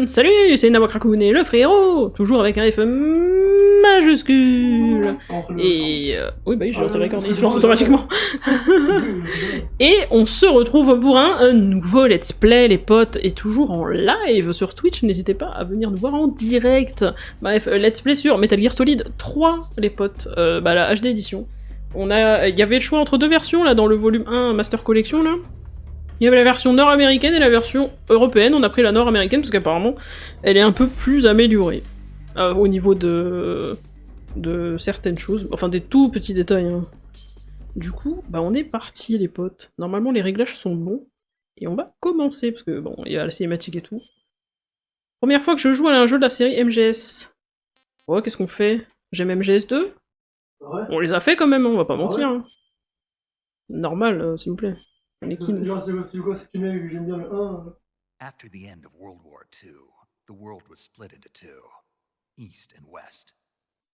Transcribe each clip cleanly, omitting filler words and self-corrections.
Salut, c'est NawakRaccoon et le frérot, toujours avec un F majuscule. Et oui bah oui, j'ai lancé le record, il se lance automatiquement. Et on se retrouve pour un nouveau let's play, les potes, et toujours en live sur Twitch. N'hésitez pas à venir nous voir en direct. Bref, let's play sur Metal Gear Solid 3, les potes, la HD édition. Il y avait le choix entre deux versions là dans le volume 1 Master Collection là. Il y avait la version nord-américaine et la version européenne. On a pris la nord-américaine parce qu'apparemment elle est un peu plus améliorée au niveau de certaines choses, enfin des tout petits détails. Hein. Du coup, bah on est parti les potes. Normalement les réglages sont bons et on va commencer parce que bon, il y a la cinématique et tout. Première fois que je joue à un jeu de la série MGS. Ouais, qu'est-ce qu'on fait? J'aime MGS 2. Ouais. On les a fait quand même, on va pas mentir. Ouais. Hein. Normal, s'il vous plaît. After the end of World War II, the world was split into two, East and West.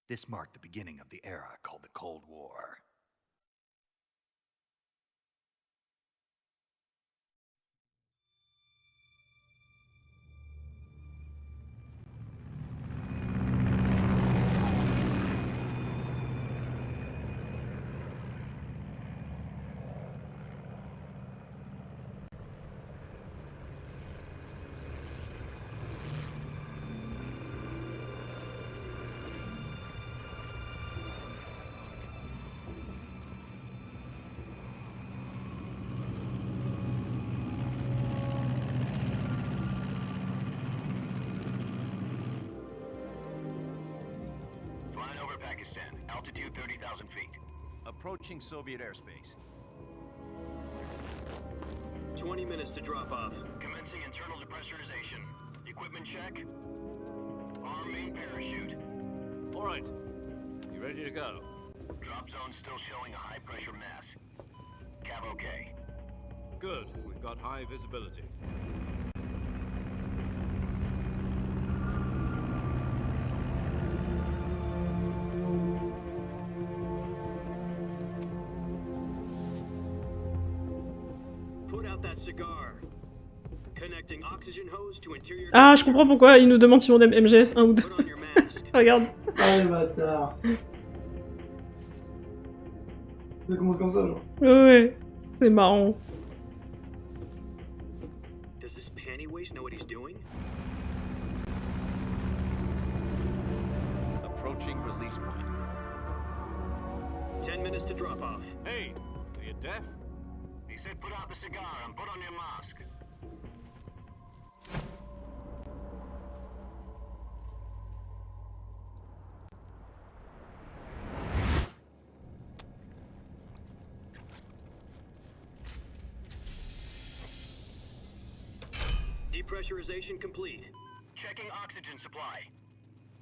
This marked the beginning of the era called the Cold War. Pakistan, altitude 30,000 feet. Approaching Soviet airspace. 20 minutes to drop off. Commencing internal depressurization. Equipment check. Arm main parachute. All right. You ready to go? Drop zone still showing a high pressure mass. Cav okay. Good. We've got high visibility. Ah, je comprends pourquoi il nous demande si on aime MGS 1 ou 2. Regarde. Ah le bâtard. Ça commence comme ça, genre. Ouais, c'est marrant. Does this panty waste know what he's doing? Approaching release point. 10 minutes to drop off. Hey, are you deaf? He said put out the cigar and put on your mask. Depressurization complete. Checking oxygen supply.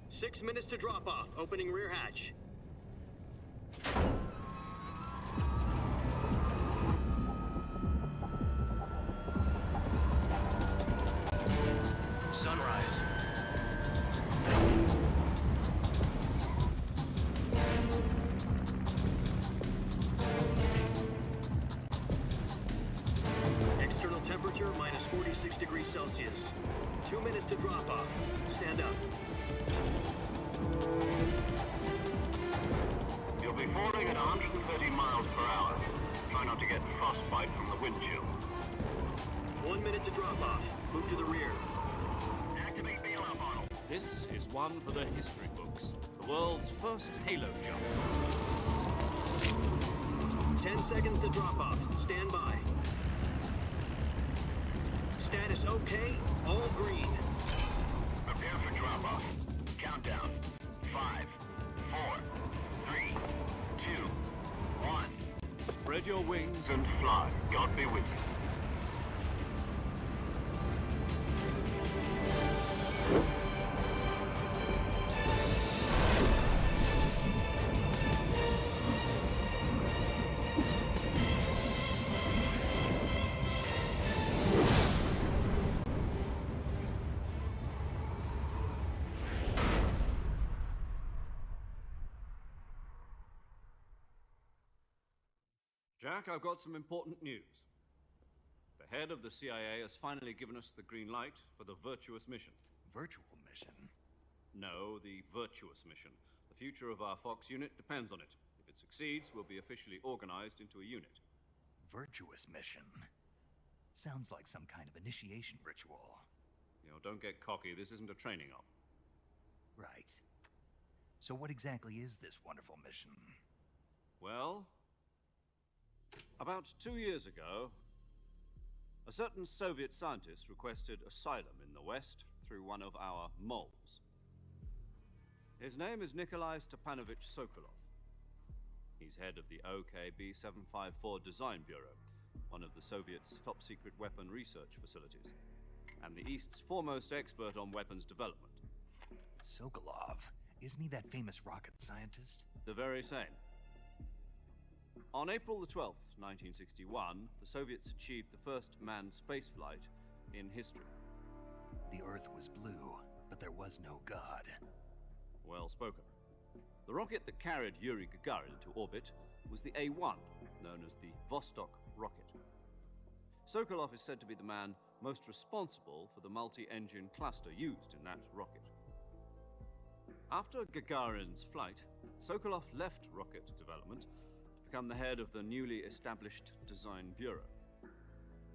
6 minutes to drop off. Opening rear hatch. Sunrise. External temperature minus 46 degrees Celsius. 2 minutes to drop off. Stand up. You'll be falling at 130 miles per hour. Try not to get frostbite from the wind chill. 1 minute to drop off. Move to the rear. Activate bailout model. This is one for the history books. The world's first halo jump. 10 seconds to drop off. Stand by. Status okay. All green. Prepare for drop off. Countdown. 5, 4, 3, 2, 1. Spread your wings And fly. God be with you. Jack, I've got some important news. The The head of the CIA has finally given us the green light for the virtuous mission. Virtual mission? No, the virtuous mission. The future of our Fox unit depends on it. If it succeeds, we'll be officially organized into a unit. Virtuous mission? Sounds like some kind of initiation ritual. You know, don't get cocky. This isn't a training op. Right. So what exactly is this wonderful mission? Well, about 2 years ago, a certain Soviet scientist requested asylum in the West through one of our moles. His name is Nikolai Stepanovich Sokolov. He's head of the OKB 754 Design Bureau, one of the Soviets' top-secret weapon research facilities, and the East's foremost expert on weapons development. Sokolov? Isn't he that famous rocket scientist? The very same. On April the 12th, 1961, the Soviets achieved the first manned spaceflight in history. The Earth was blue, but there was no God. Well spoken. The rocket that carried Yuri Gagarin into orbit was the A-1, known as the Vostok rocket. Sokolov is said to be the man most responsible for the multi-engine cluster used in that rocket. After Gagarin's flight, Sokolov left rocket development to become the head of the newly established Design Bureau.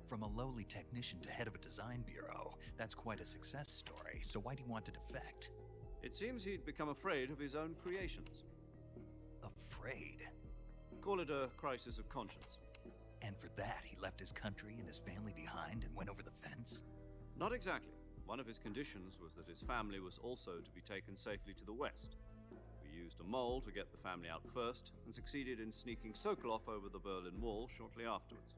From a lowly technician to head of a design bureau, that's quite a success story, so why do you want to defect? It seems he'd become afraid of his own creations. Afraid? Call it a crisis of conscience. And for that, he left his country and his family behind and went over the fence? Not exactly. One of his conditions was that his family was also to be taken safely to the West. We used a mole to get the family out first, and succeeded in sneaking Sokolov over the Berlin Wall shortly afterwards.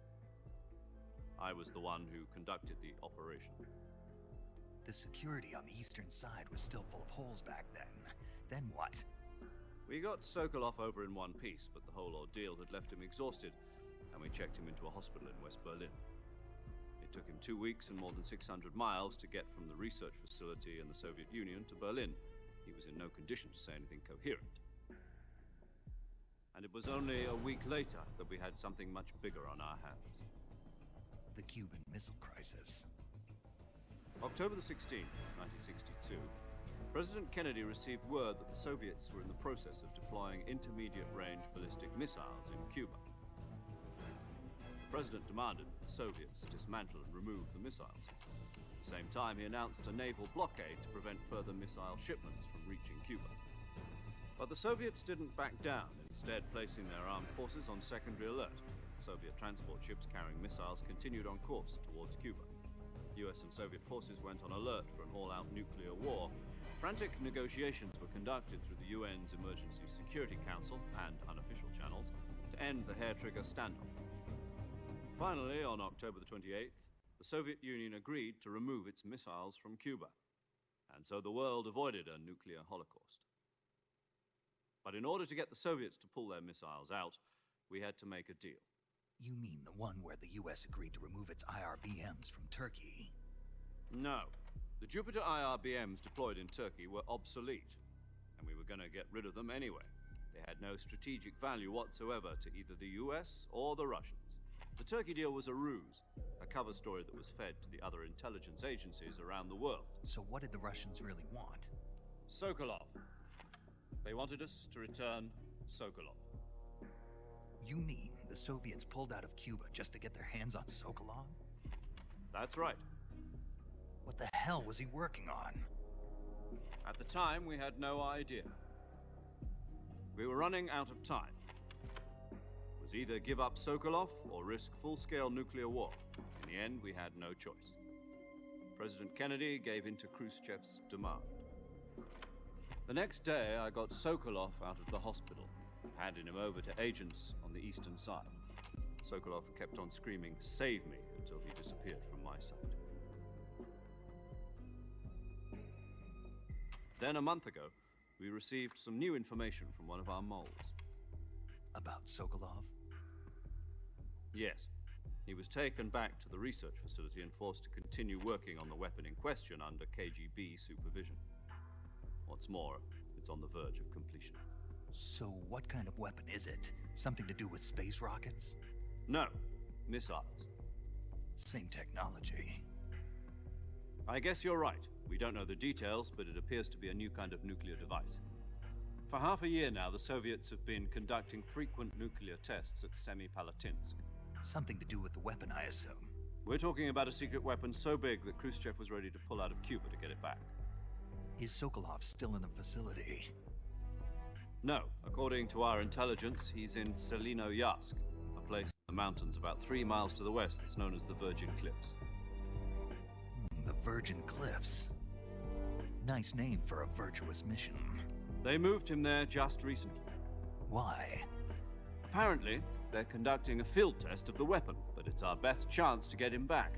I was the one who conducted the operation. The security on the eastern side was still full of holes back then. Then what? We got Sokolov over in one piece, but the whole ordeal had left him exhausted, and we checked him into a hospital in West Berlin. It took him 2 weeks and more than 600 miles to get from the research facility in the Soviet Union to Berlin. He was in no condition to say anything coherent. And it was only a week later that we had something much bigger on our hands. The Cuban Missile Crisis. October the 16th, 1962, President Kennedy received word that the Soviets were in the process of deploying intermediate-range ballistic missiles in Cuba. The President demanded that the Soviets dismantle and remove the missiles. At the same time, he announced a naval blockade to prevent further missile shipments from reaching Cuba. But the Soviets didn't back down, instead placing their armed forces on secondary alert. Soviet transport ships carrying missiles continued on course towards Cuba. US and Soviet forces went on alert for an all-out nuclear war. Frantic negotiations were conducted through the UN's Emergency Security Council and unofficial channels to end the hair-trigger standoff. Finally, on October the 28th, the Soviet Union agreed to remove its missiles from Cuba, and so the world avoided a nuclear holocaust. But in order to get the Soviets to pull their missiles out, we had to make a deal. You mean the one where the US agreed to remove its IRBMs from Turkey? No. The Jupiter IRBMs deployed in Turkey were obsolete, and we were going to get rid of them anyway. They had no strategic value whatsoever to either the US or the Russians. The Turkey deal was a ruse, a cover story that was fed to the other intelligence agencies around the world. So what did the Russians really want? Sokolov. They wanted us to return Sokolov. You mean the Soviets pulled out of Cuba just to get their hands on Sokolov? That's right. What the hell was he working on? At the time, we had no idea. We were running out of time. It was either give up Sokolov or risk full-scale nuclear war. In the end, we had no choice. President Kennedy gave in to Khrushchev's demand. The next day, I got Sokolov out of the hospital, handing him over to agents on the eastern side. Sokolov kept on screaming, "Save me," until he disappeared from my sight. Then a month ago, we received some new information from one of our moles. About Sokolov? Yes. He was taken back to the research facility and forced to continue working on the weapon in question under KGB supervision. What's more, it's on the verge of completion. So what kind of weapon is it? Something to do with space rockets? No, missiles. Same technology. I guess you're right. We don't know the details, but it appears to be a new kind of nuclear device. For half a year now, the Soviets have been conducting frequent nuclear tests at Semipalatinsk. Something to do with the weapon, I assume. We're talking about a secret weapon so big that Khrushchev was ready to pull out of Cuba to get it back. Is Sokolov still in the facility? No, according to our intelligence, he's in Selino-Yarsk, a place in the mountains about 3 miles to the west that's known as the Virgin Cliffs. The Virgin Cliffs. Nice name for a virtuous mission. They moved him there just recently. Why? Apparently, they're conducting a field test of the weapon, but it's our best chance to get him back.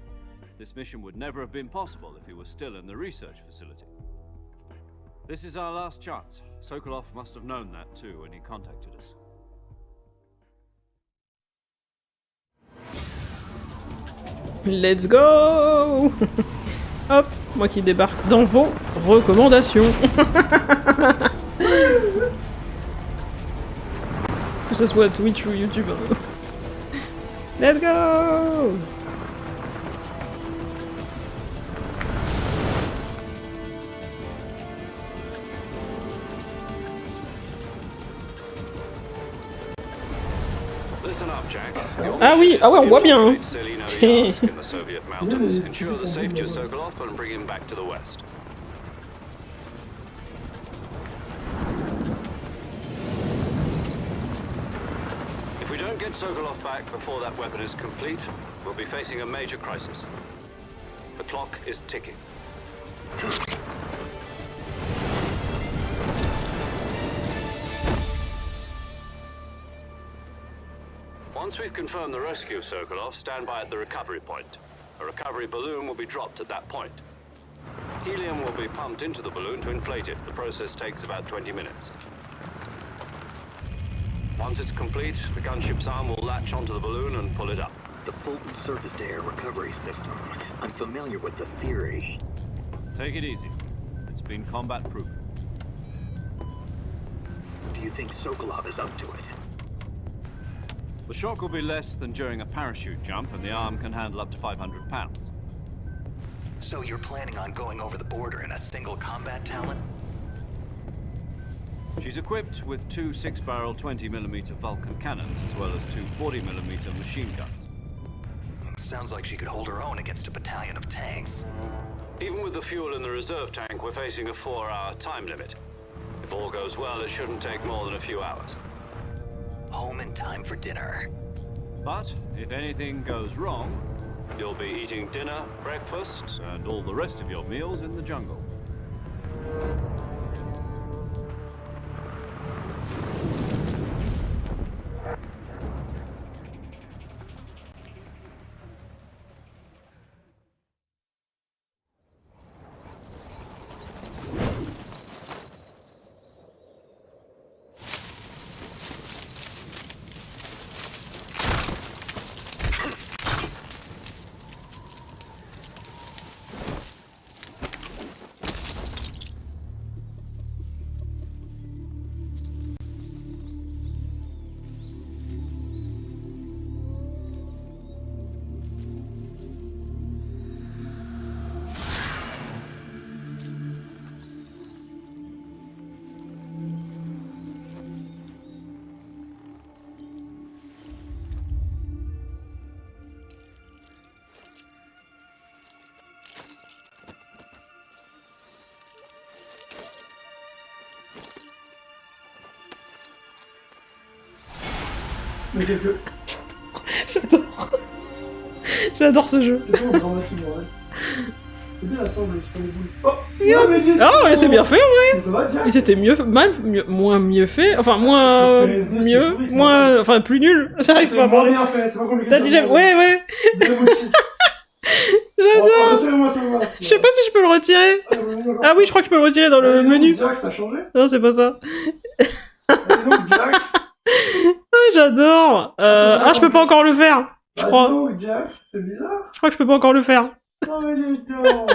This mission would never have been possible if he was still in the research facility. This is our last chance. Sokolov must have known that too when he contacted us. Let's go. Hop, moi qui débarque dans vos recommandations. Que ce soit Twitch ou YouTube. Let's go. Listen up, Jack. Ah oui, ah ouais, on voit bien. Hein. Selino-Yarsk in the Soviet mountains. Ensure the safety of Sokolov and bring him back to the west. If we don't get Sokolov back before that weapon is complete, we'll be facing a major crisis. The clock is ticking. Once we've confirmed the rescue of Sokolov, stand by at the recovery point. A recovery balloon will be dropped at that point. Helium will be pumped into the balloon to inflate it. The process takes about 20 minutes. Once it's complete, the gunship's arm will latch onto the balloon and pull it up. The Fulton surface-to-air recovery system. I'm familiar with the theory. Take it easy. It's been combat-proven. Do you think Sokolov is up to it? The shock will be less than during a parachute jump, and the arm can handle up to 500 pounds. So you're planning on going over the border in a single combat talent? She's equipped with 2 6-barrel 20mm Vulcan cannons, as well as 2 40mm machine guns. Sounds like she could hold her own against a battalion of tanks. Even with the fuel in the reserve tank, we're facing a 4-hour time limit. If all goes well, it shouldn't take more than a few hours. Home in time for dinner. But if anything goes wrong, You'll be eating dinner, breakfast, and all the rest of your meals in the jungle. Mais qu'est-ce que... J'adore. J'adore ce jeu. C'est trop dramatique, en vrai. C'est bien la sangle sur les boules. Oh, Oh, mais c'est bien fait en vrai. Mais ça va, Jack? Il s'était moins mieux fait, enfin moins PS2, mieux, c'était pourri, moins, enfin plus nul. Ça arrive pas à moins parler. bien fait, c'est pas compliqué. T'as dit j'aime, ouais. J'adore. Retirez-moi ça, moi. Je sais pas si je peux le retirer. Ah oui, je crois que je peux le retirer dans le menu. Jack, t'as changé? Non, c'est pas ça. Donc, Jack. Ah, j'adore. Je peux pas encore le faire. Je crois. Donc, Jack, c'est bizarre. Je crois que je peux pas encore le faire. Non, mais dis donc.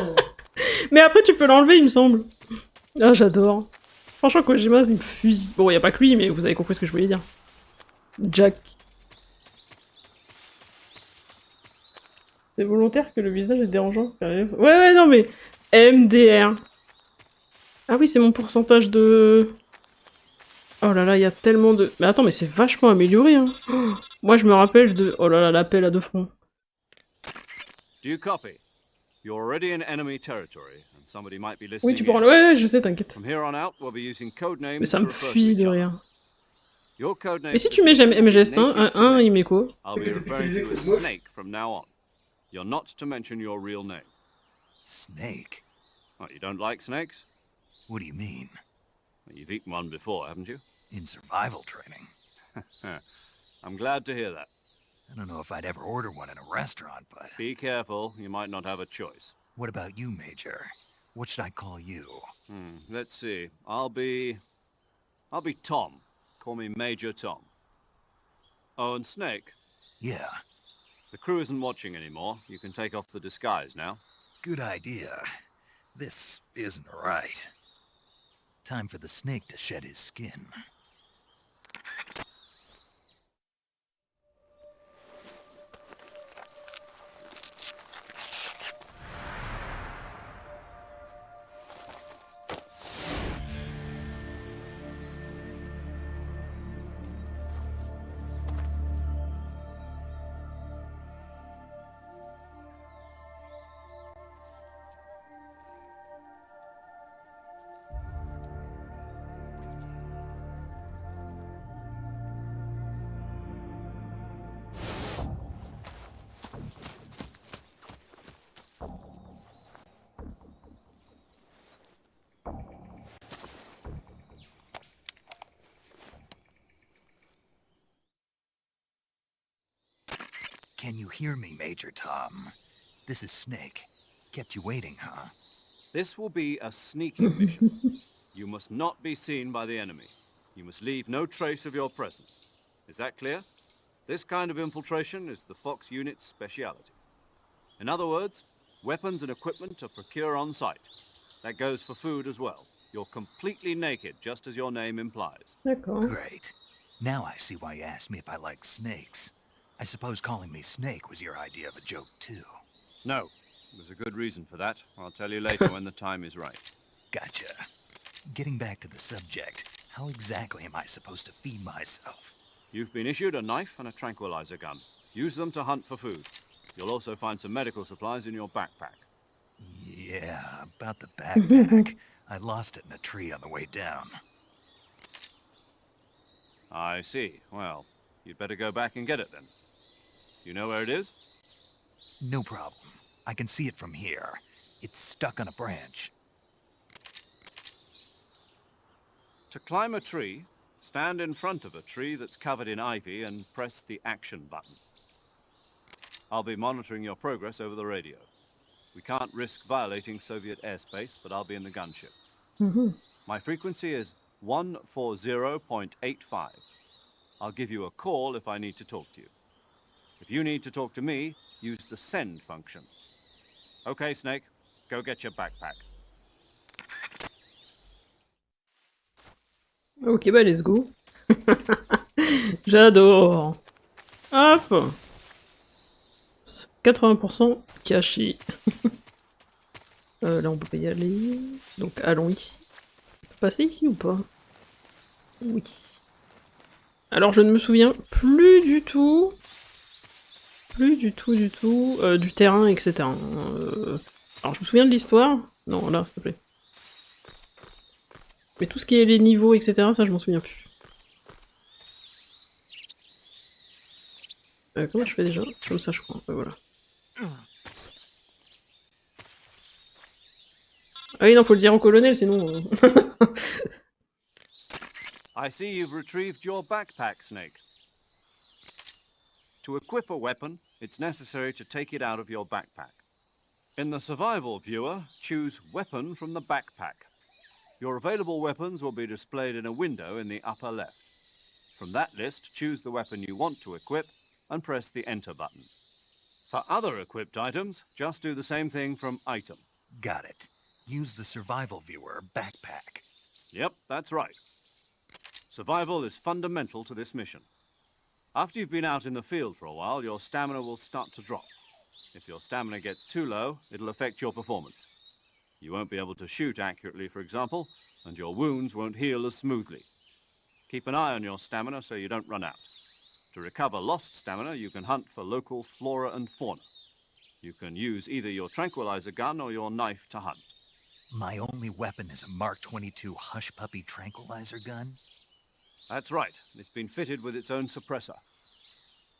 Mais après, tu peux l'enlever, il me semble. Ah, j'adore. Franchement, Kojima, il me fusille. Bon, y a pas que lui, mais vous avez compris ce que je voulais dire. Jack. C'est volontaire que le visage est dérangeant. Ouais, non, mais... MDR. Ah oui, c'est mon pourcentage de... Oh là là, il y a tellement de... Mais attends, mais c'est vachement amélioré, hein. Oh, moi, je me rappelle de... Oh là là, l'appel à deux fronts. Do you copy? You're already in enemy territory, and somebody might be listening. Oui, tu pourras... Ouais, je sais, t'inquiète. From here on out, we'll be using code names. Mais ça me fusille de rire. Your code name. Mais si tu mets jamais MGest 1, il met quoi? I'll be referring to you as Snake from now on. You're not to mention your real name. Snake? What, you don't like snakes? What do you mean? Well, you've eaten one before, haven't you? In survival training? I'm glad to hear that. I don't know if I'd ever order one in a restaurant, but... Be careful, you might not have a choice. What about you, Major? What should I call you? Let's see. I'll be Tom. Call me Major Tom. Oh, and Snake? Yeah. The crew isn't watching anymore. You can take off the disguise now. Good idea. This isn't right. Time for the snake to shed his skin. Can you hear me, Major Tom? This is Snake. Kept you waiting, huh? This will be a sneaking mission. You must not be seen by the enemy. You must leave no trace of your presence. Is that clear? This kind of infiltration is the Fox unit's speciality. In other words, weapons and equipment are procured on site. That goes for food as well. You're completely naked, just as your name implies. D'accord. Great. Now I see why you asked me if I like snakes. I suppose calling me Snake was your idea of a joke, too. No. There's a good reason for that. I'll tell you later when the time is right. Gotcha. Getting back to the subject, how exactly am I supposed to feed myself? You've been issued a knife and a tranquilizer gun. Use them to hunt for food. You'll also find some medical supplies in your backpack. Yeah, about the backpack. I lost it in a tree on the way down. I see. Well, you'd better go back and get it then. You know where it is? No problem. I can see it from here. It's stuck on a branch. To climb a tree, stand in front of a tree that's covered in ivy and press the action button. I'll be monitoring your progress over the radio. We can't risk violating Soviet airspace, but I'll be in the gunship. My frequency is 140.85. I'll give you a call if I need to talk to you. If you need to talk to me, use the send function. Okay, Snake, go get your backpack. Ok, bah let's go. J'adore. Hop. 80% caché. Là, on peut pas y aller. Donc, allons ici. On peut passer ici ou pas? Oui. Alors, je ne me souviens plus du tout du terrain, etc. Alors, je me souviens de l'histoire. Non, là, s'il te plaît. Mais tout ce qui est les niveaux, etc., ça, je m'en souviens plus. Comment je fais déjà? Comme ça, je crois. Voilà. Ah oui, non, faut le dire au colonel, sinon... I see you've retrieved your backpack, Snake. To equip a weapon, it's necessary to take it out of your backpack. In the survival viewer, choose Weapon from the backpack. Your available weapons will be displayed in a window in the upper left. From that list, choose the weapon you want to equip and press the Enter button. For other equipped items, just do the same thing from Item. Got it. Use the survival viewer backpack. Yep, that's right. Survival is fundamental to this mission. After you've been out in the field for a while, your stamina will start to drop. If your stamina gets too low, it'll affect your performance. You won't be able to shoot accurately, for example, and your wounds won't heal as smoothly. Keep an eye on your stamina so you don't run out. To recover lost stamina, you can hunt for local flora and fauna. You can use either your tranquilizer gun or your knife to hunt. My only weapon is a Mark 22 Hush Puppy tranquilizer gun? That's right. It's been fitted with its own suppressor.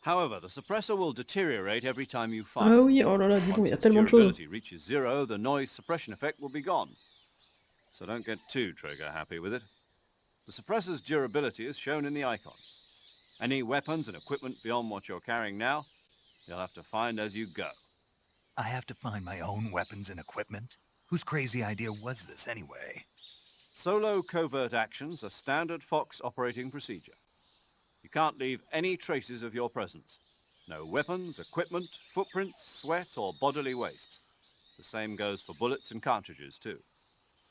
However, the suppressor will deteriorate every time you fire. Ah oui, oh là là, dis donc, il Once y a its tellement de choses. durability reaches zero, the noise suppression effect will be gone. So don't get too trigger happy with it. The suppressor's durability is shown in the icon. Any weapons and equipment beyond what you're carrying now, you'll have to find as you go. I have to find my own weapons and equipment? Whose crazy idea was this anyway? Solo covert actions are standard Fox operating procedure. You can't leave any traces of your presence. No weapons, equipment, footprints, sweat, or bodily waste. The same goes for bullets and cartridges, too.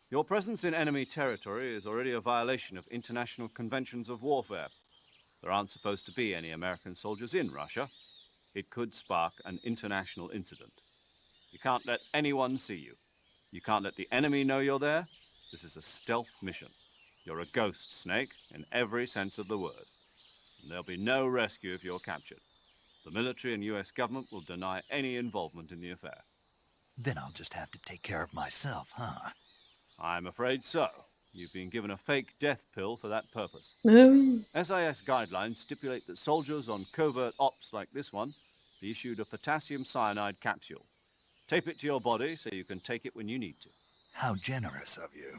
Your presence in enemy territory is already a violation of international conventions of warfare. There aren't supposed to be any American soldiers in Russia. It could spark an international incident. You can't let anyone see you. You can't let the enemy know you're there. This is a stealth mission. You're a ghost, Snake, in every sense of the word. And there'll be no rescue if you're captured. The military and US government will deny any involvement in the affair. Then I'll just have to take care of myself, huh? I'm afraid so. You've been given a fake death pill for that purpose. Ah oui. SIS guidelines stipulate that soldiers on covert ops like this one be issued a potassium cyanide capsule. Tape it to your body so you can take it when you need to. How generous of you.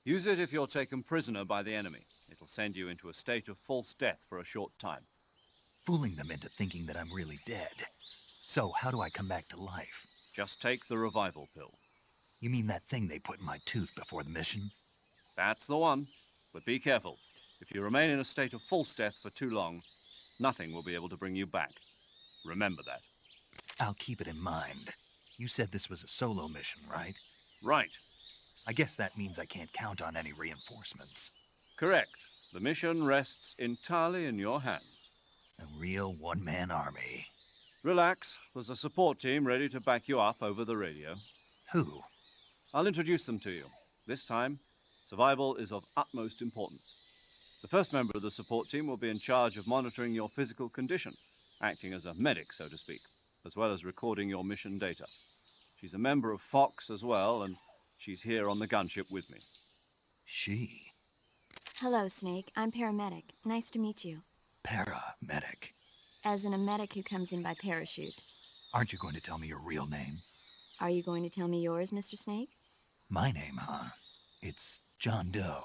Use it if you're taken prisoner by the enemy. It'll send you into a state of false death for a short time. Fooling them into thinking that I'm really dead. So, how do I come back to life? Just take the revival pill. You mean that thing they put in my tooth before the mission? That's the one. But be careful. If you remain in a state of false death for too long, nothing will be able to bring you back. Remember that. I'll keep it in mind. You said this was a solo mission, right? Right. I guess that means I can't count on any reinforcements. Correct. The mission rests entirely in your hands. A real one-man army. Relax. There's a support team ready to back you up over the radio. Who? I'll introduce them to you. This time, survival is of utmost importance. The first member of the support team will be in charge of monitoring your physical condition, acting as a medic, so to speak, as well as recording your mission data. She's a member of Fox as well, and she's here on the gunship with me. She? Hello, Snake. I'm paramedic. Nice to meet you. Paramedic. As in a medic who comes in by parachute. Aren't you going to tell me your real name? Are you going to tell me yours, Mr. Snake? My name, huh? It's John Doe.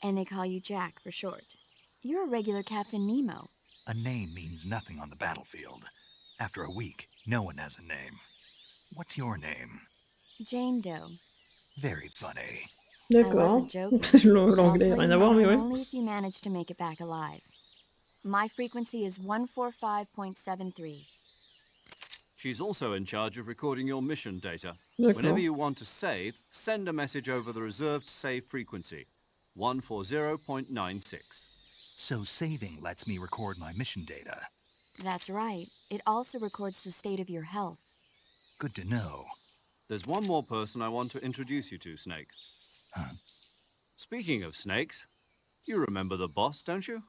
And they call you Jack for short. You're a regular Captain Nemo. A name means nothing on the battlefield. After a week, no one has a name. What's your name? Jane Doe. Very funny. D'accord. joking. L'anglais, rien à voir, mais ouais. Only if you manage to make it back alive. My frequency is 145.73. She's also in charge of recording your mission data. D'accord. Whenever you want to save, send a message over the reserved save frequency, 140.96. So saving lets me record my mission data. That's right. It also records the state of your health. Good to know. There's one more person I want to introduce you to, Snake. Huh? Speaking of snakes, you remember the boss, don't you?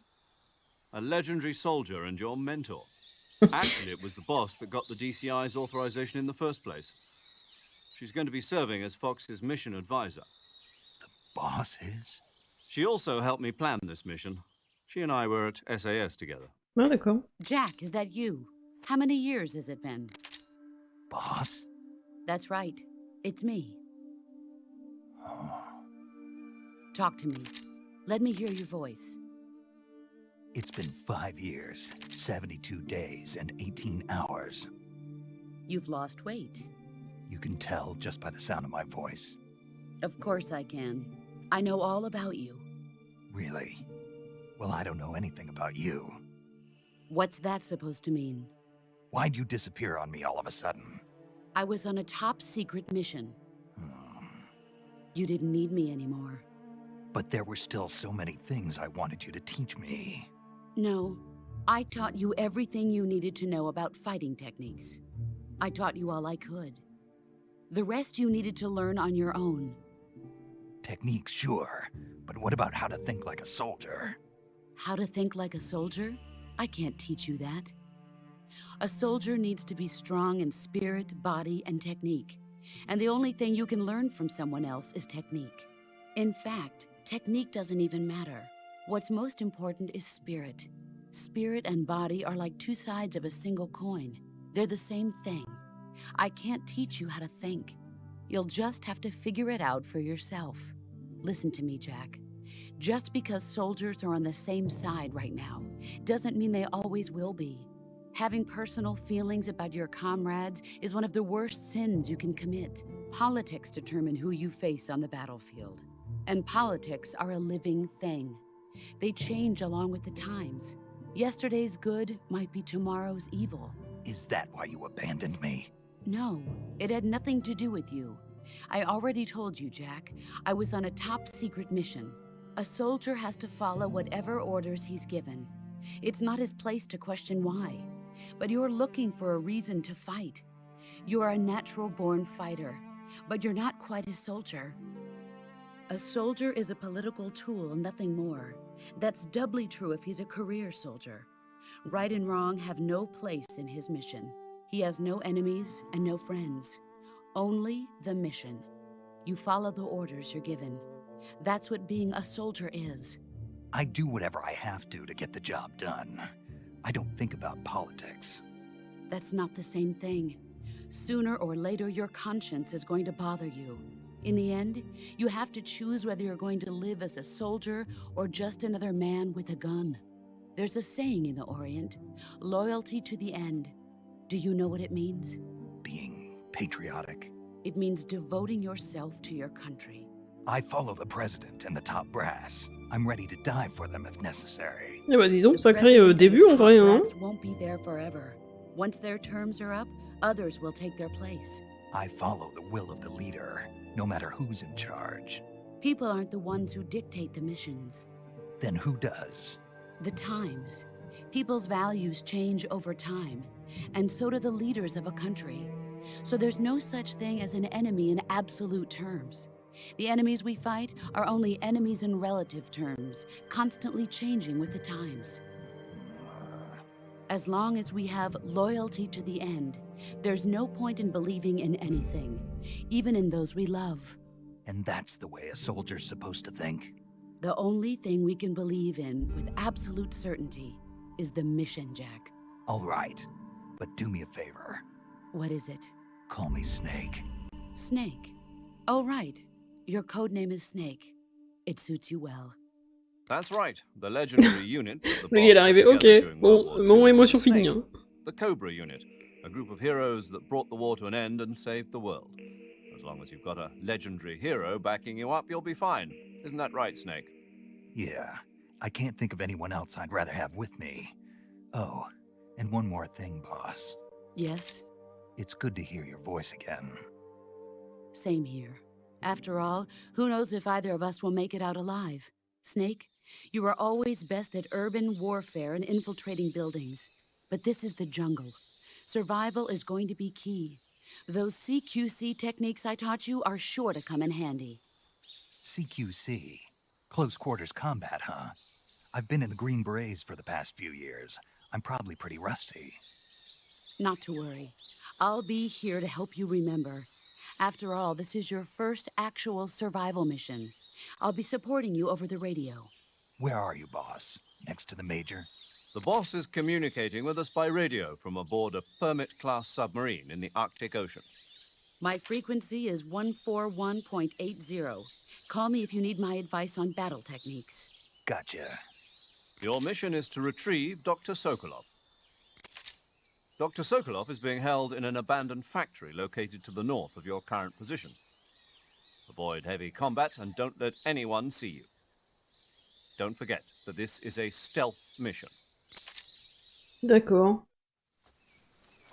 A legendary soldier and your mentor. Actually, it was the boss that got the DCI's authorization in the first place. She's going to be serving as Fox's mission advisor. The boss is? She also helped me plan this mission. She and I were at SAS together. Ah, d'accord. Jack, is that you? How many years has it been? Boss? That's right. It's me. Oh. Talk to me. Let me hear your voice. It's been 5 years, 72 days, and 18 hours. You've lost weight. You can tell just by the sound of my voice. Of course I can. I know all about you. Really? Well, I don't know anything about you. What's that supposed to mean? Why'd you disappear on me all of a sudden? I was on a top-secret mission. You didn't need me anymore. But there were still so many things I wanted you to teach me. No, I taught you everything you needed to know about fighting techniques. I taught you all I could. The rest you needed to learn on your own. Techniques, sure. But what about how to think like a soldier? How to think like a soldier? I can't teach you that. A soldier needs to be strong in spirit, body, and technique. And the only thing you can learn from someone else is technique. In fact, technique doesn't even matter. What's most important is spirit. Spirit and body are like two sides of a single coin. They're the same thing. I can't teach you how to think. You'll just have to figure it out for yourself. Listen to me, Jack. Just because soldiers are on the same side right now doesn't mean they always will be. Having personal feelings about your comrades is one of the worst sins you can commit. Politics determine who you face on the battlefield. And politics are a living thing. They change along with the times. Yesterday's good might be tomorrow's evil. Is that why you abandoned me? No, it had nothing to do with you. I already told you, Jack. I was on a top-secret mission. A soldier has to follow whatever orders he's given. It's not his place to question why. But you're looking for a reason to fight. You are a natural-born fighter, but you're not quite a soldier. A soldier is a political tool, nothing more. That's doubly true if he's a career soldier. Right and wrong have no place in his mission. He has no enemies and no friends. Only the mission. You follow the orders you're given. That's what being a soldier is. I do whatever I have to get the job done. I don't think about politics. That's not the same thing. Sooner or later, your conscience is going to bother you. In the end, you have to choose whether you're going to live as a soldier or just another man with a gun. There's a saying in the Orient, loyalty to the end. Do you know what it means? Being patriotic. It means devoting yourself to your country. I follow the president and the top brass. I'm ready to die for them if necessary. Eh bah dis donc, sacré début en vrai, hein. Won't be there forever. Once their terms are up, others will take their place. I follow the will of the leader, no matter who's in charge. People aren't the ones who dictate the missions. Then who does? The times. People's values change over time, and so do the leaders of a country. So there's no such thing as an enemy in absolute terms. The enemies we fight are only enemies in relative terms, constantly changing with the times. As long as we have loyalty to the end, there's no point in believing in anything, even in those we love. And that's the way a soldier's supposed to think? The only thing we can believe in with absolute certainty is the mission, Jack. All right, but do me a favor. What is it? Call me Snake. Snake? Oh, right. Your code name is Snake. It suits you well. That's right, the legendary unit. The Le gars est arrivé, ok. Bon, mon émotion finie. Hein. The Cobra unit, a group of heroes that brought the war to an end and saved the world. As long as you've got a legendary hero backing you up, you'll be fine. Isn't that right, Snake? Yeah, I can't think of anyone else I'd rather have with me. Oh, and one more thing, boss. Yes? It's good to hear your voice again. Same here. After all, who knows if either of us will make it out alive? Snake, you are always best at urban warfare and infiltrating buildings. But this is the jungle. Survival is going to be key. Those CQC techniques I taught you are sure to come in handy. CQC? Close quarters combat, huh? I've been in the Green Berets for the past few years. I'm probably pretty rusty. Not to worry. I'll be here to help you remember. After all, this is your first actual survival mission. I'll be supporting you over the radio. Where are you, boss? Next to the Major? The boss is communicating with us by radio from aboard a Permit-class submarine in the Arctic Ocean. My frequency is 141.80. Call me if you need my advice on battle techniques. Gotcha. Your mission is to retrieve Dr. Sokolov. Dr. Sokolov is being held in an abandoned factory located to the north of your current position. Avoid heavy combat and don't let anyone see you. Don't forget that this is a stealth mission. D'accord.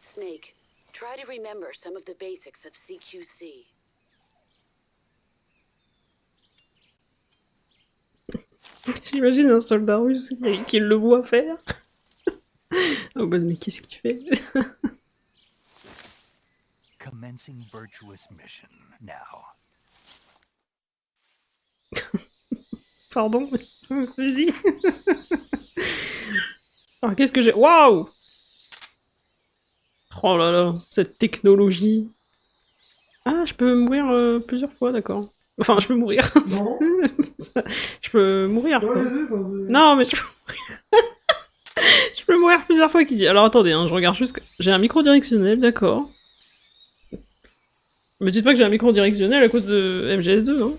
Snake, try to remember some of the basics of CQC. J'imagine un soldat russe qui le voit faire. Oh bah mais qu'est-ce qu'il fait? Commencing virtuous mission now. Pardon, mais ça me fait plaisir. Alors qu'est-ce que j'ai? Waouh! Oh là là, cette technologie. Ah, je peux mourir plusieurs fois, d'accord. Enfin, je peux mourir. Non. Je peux mourir. Ouais, Quoi. j'ai vu, quoi. Non, mais je peux mourir. Je peux mourir plusieurs fois, qui dit. Alors attendez, hein, je regarde juste. J'ai un micro directionnel, d'accord. Me dites pas que j'ai un micro directionnel à cause de MGS2, hein.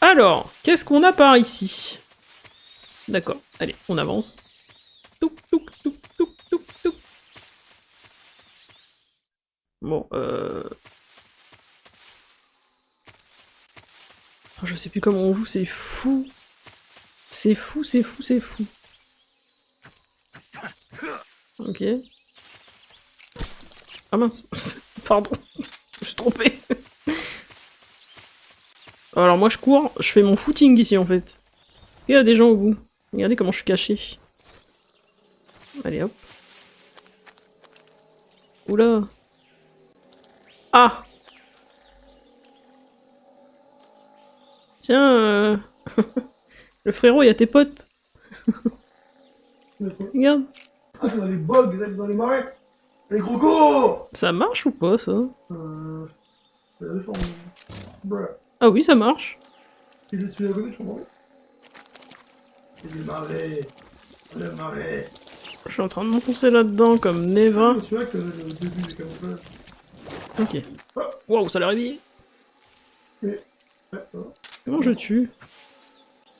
Alors, qu'est-ce qu'on a par ici? D'accord, allez, on avance. Touc, touc, touc, touc, touc, touc. Bon, oh, je sais plus comment on joue, c'est fou. C'est fou, c'est fou, c'est fou. Ok. Ah mince, pardon, je me suis trompé. Alors moi je cours, je fais mon footing ici en fait. Il y a des gens au bout. Regardez comment je suis caché. Allez hop. Oula. Ah. Tiens, le frérot, il y a tes potes. Regarde. Ah, dans les bogs, dans les marais. Les crocos. Ça marche ou pas ça? Bruh. Ah oui, ça marche. Et je suis à côté, je comprends. C'est des marais. Le marais. Je suis en train de m'enfoncer là-dedans comme Neva. C'est vrai que le début du camouflage. Ok. Waouh, ça l'a réveillé. Ouais, ça va. Comment je tue?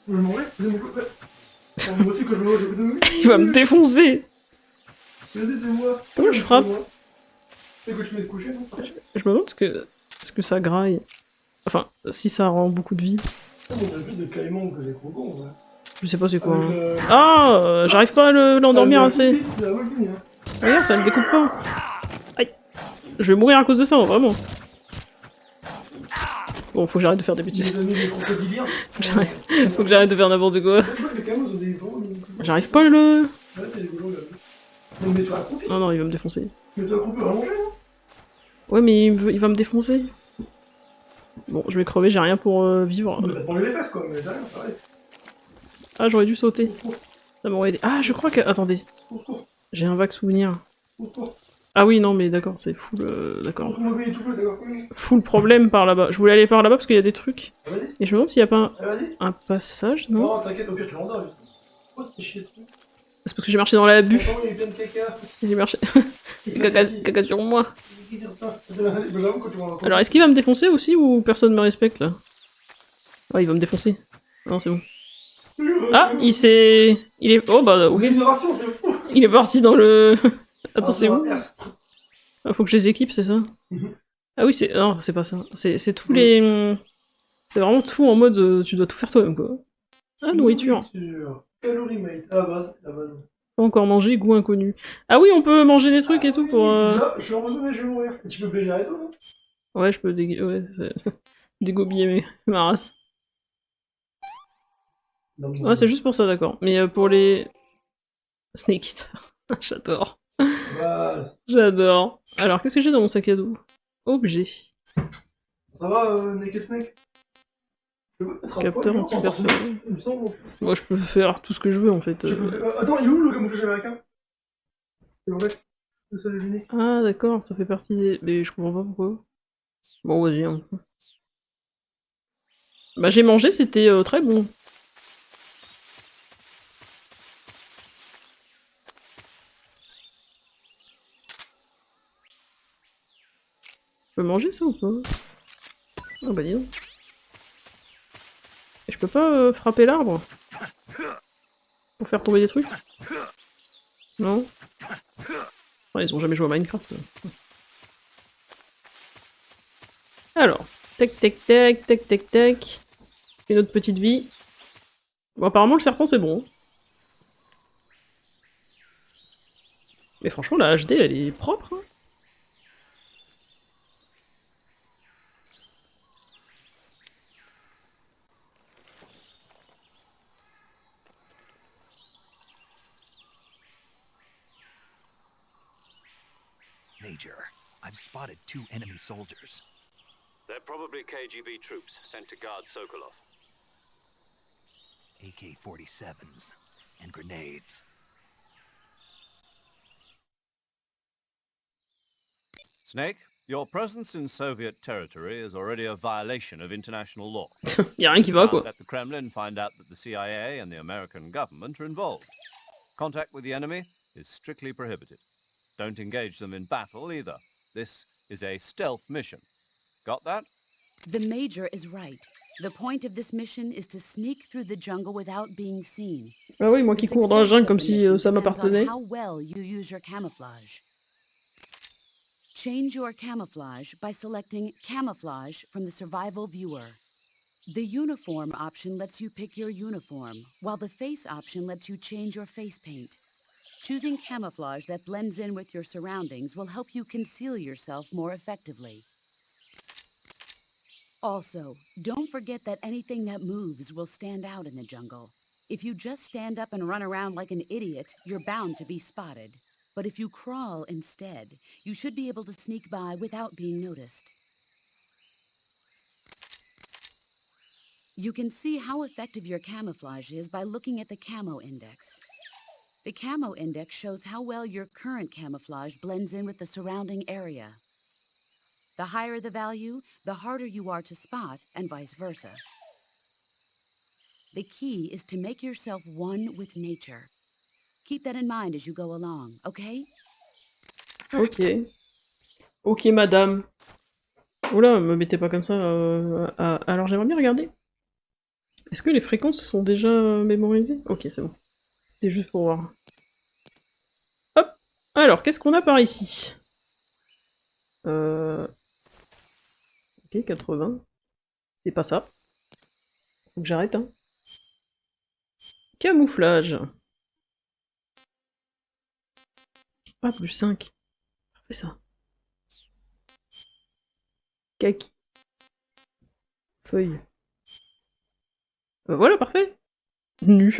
Je vais mourir, je vais mourir. Moi aussi, quand je mourir, je vais Il va me défoncer. Regardez, c'est moi. Comment je frappe? C'est que tu mets de coucher, non? Je me demande ce que ça graille. Enfin, si ça rend beaucoup de vie. On a plus de caïmans que des crocos, ouais. Je sais pas c'est quoi. Hein. Ah, j'arrive pas à l'endormir assez. C'est la volée, hein. Regarde, ça me découpe pas. Aïe. Je vais mourir à cause de ça, hein, vraiment. Bon, faut que j'arrête de faire des bêtises. Les amis des crocodiliens. Faut que j'arrête de faire n'importe quoi. Je crois que les caïmans ont des gros. J'arrive pas à le... Ouais, c'est rigolo, là. Non, mets-toi accroupi. Non, non, il va me défoncer. Mets-toi accroupi, allongé, non? Ouais, mais il va me défoncer. Bon, je vais crever, j'ai rien pour vivre. Mais t'as pas enlevé les fesses, quoi, mais c'est rien, pareil. Ah, j'aurais dû sauter. Ça m'aurait aidé. Ah, je crois que... Attendez. J'ai un vague souvenir. Ah oui, non, mais d'accord, c'est full... d'accord. Full problème par là-bas. Je voulais aller par là-bas parce qu'il y a des trucs. Et je me demande s'il y a pas un passage, non? Non, t'inquiète, au pire, tu l'endors. Oh, t'es chier dessus. C'est parce que j'ai marché dans la bulle. Attends, il y a plein de caca. J'ai marché... caca sur moi. Alors, Alors, est-ce qu'il va me défoncer aussi ou personne me respecte, là? Ah, il va me défoncer. Non, c'est bon. Ah, il s'est... Il est... Oh, bah, ok. c'est fou. Il est parti dans le... Attends, c'est où? où? Ah, faut que je les équipe, c'est ça? Ah oui, c'est... Non, c'est pas ça. C'est tous les... C'est vraiment tout en mode... tu dois tout faire toi-même, quoi. Ah, nourriture. Calorie mate. Ah, base, la base. Pas encore mangé, goût inconnu. Ah oui, on peut manger des trucs et tout pour... Déjà, je suis en mode, mais je vais mourir. Et tu peux baiser et tout, non? Ouais, je peux ouais, dégobiller ma race. Ouais, c'est juste pour ça, d'accord. Mais pour les... Snake Eater. J'adore. Base. J'adore. Alors, qu'est-ce que j'ai dans mon sac à dos? Objet. Ça va, Naked Snake? Capteur anti-personnel. Il me semble. Moi, je peux faire tout ce que je veux, en fait. Attends, il est où le camouflage américain? C'est vrai. Le seul et l'unique. Ah, d'accord, ça fait partie des... Mais je comprends pas pourquoi. Bon, vas-y. Hein. Bah, j'ai mangé, c'était très bon. Je peux manger ça ou pas? Ah bah dis donc. Et je peux pas frapper l'arbre? Pour faire tomber des trucs? Non? Ah, ils ont jamais joué à Minecraft. Alors, tac tac tac, tac tac tac. Une autre petite vie. Bon, apparemment le serpent c'est bon. Mais franchement la HD elle est propre. Hein. Major, I've spotted 2 enemy soldiers. They're probably KGB troops sent to guard Sokolov. AK-47s and grenades. Snake, your presence in Soviet territory is already a violation of international law. Y'a rien qui va, Now quoi. let the Kremlin find out that the CIA and the American government are involved. Contact with the enemy is strictly prohibited. Don't engage them in battle either. This is a stealth mission. Got that? The Major is right. The point of this mission is to sneak through the jungle without being seen. Ah oui, moi qui The cours dans la success jungle of comme the si mission ça depends on m'appartenait. how well you use your camouflage. Change your camouflage by selecting Camouflage from the Survival Viewer. The Uniform option lets you pick your uniform, while the Face option lets you change your face paint. Choosing camouflage that blends in with your surroundings will help you conceal yourself more effectively. Also, don't forget that anything that moves will stand out in the jungle. If you just stand up and run around like an idiot, you're bound to be spotted. But if you crawl instead, you should be able to sneak by without being noticed. You can see how effective your camouflage is by looking at the Camo Index. The Camo Index shows how well your current camouflage blends in with the surrounding area. The higher the value, the harder you are to spot, and vice versa. The key is to make yourself one with nature. Keep that in mind as you go along, okay? Ok. Ok, madame. Oula, me mettez pas comme ça. Alors j'aimerais bien regarder. Est-ce que les fréquences sont déjà mémorisées? Ok, c'est bon. C'était juste pour voir. Hop. Alors, qu'est-ce qu'on a par ici? Ok, 80. C'est pas ça. Faut que j'arrête, hein. Camouflage. Ah, plus 5. Fais ça. Kaki. Feuille. Voilà, parfait. Nu.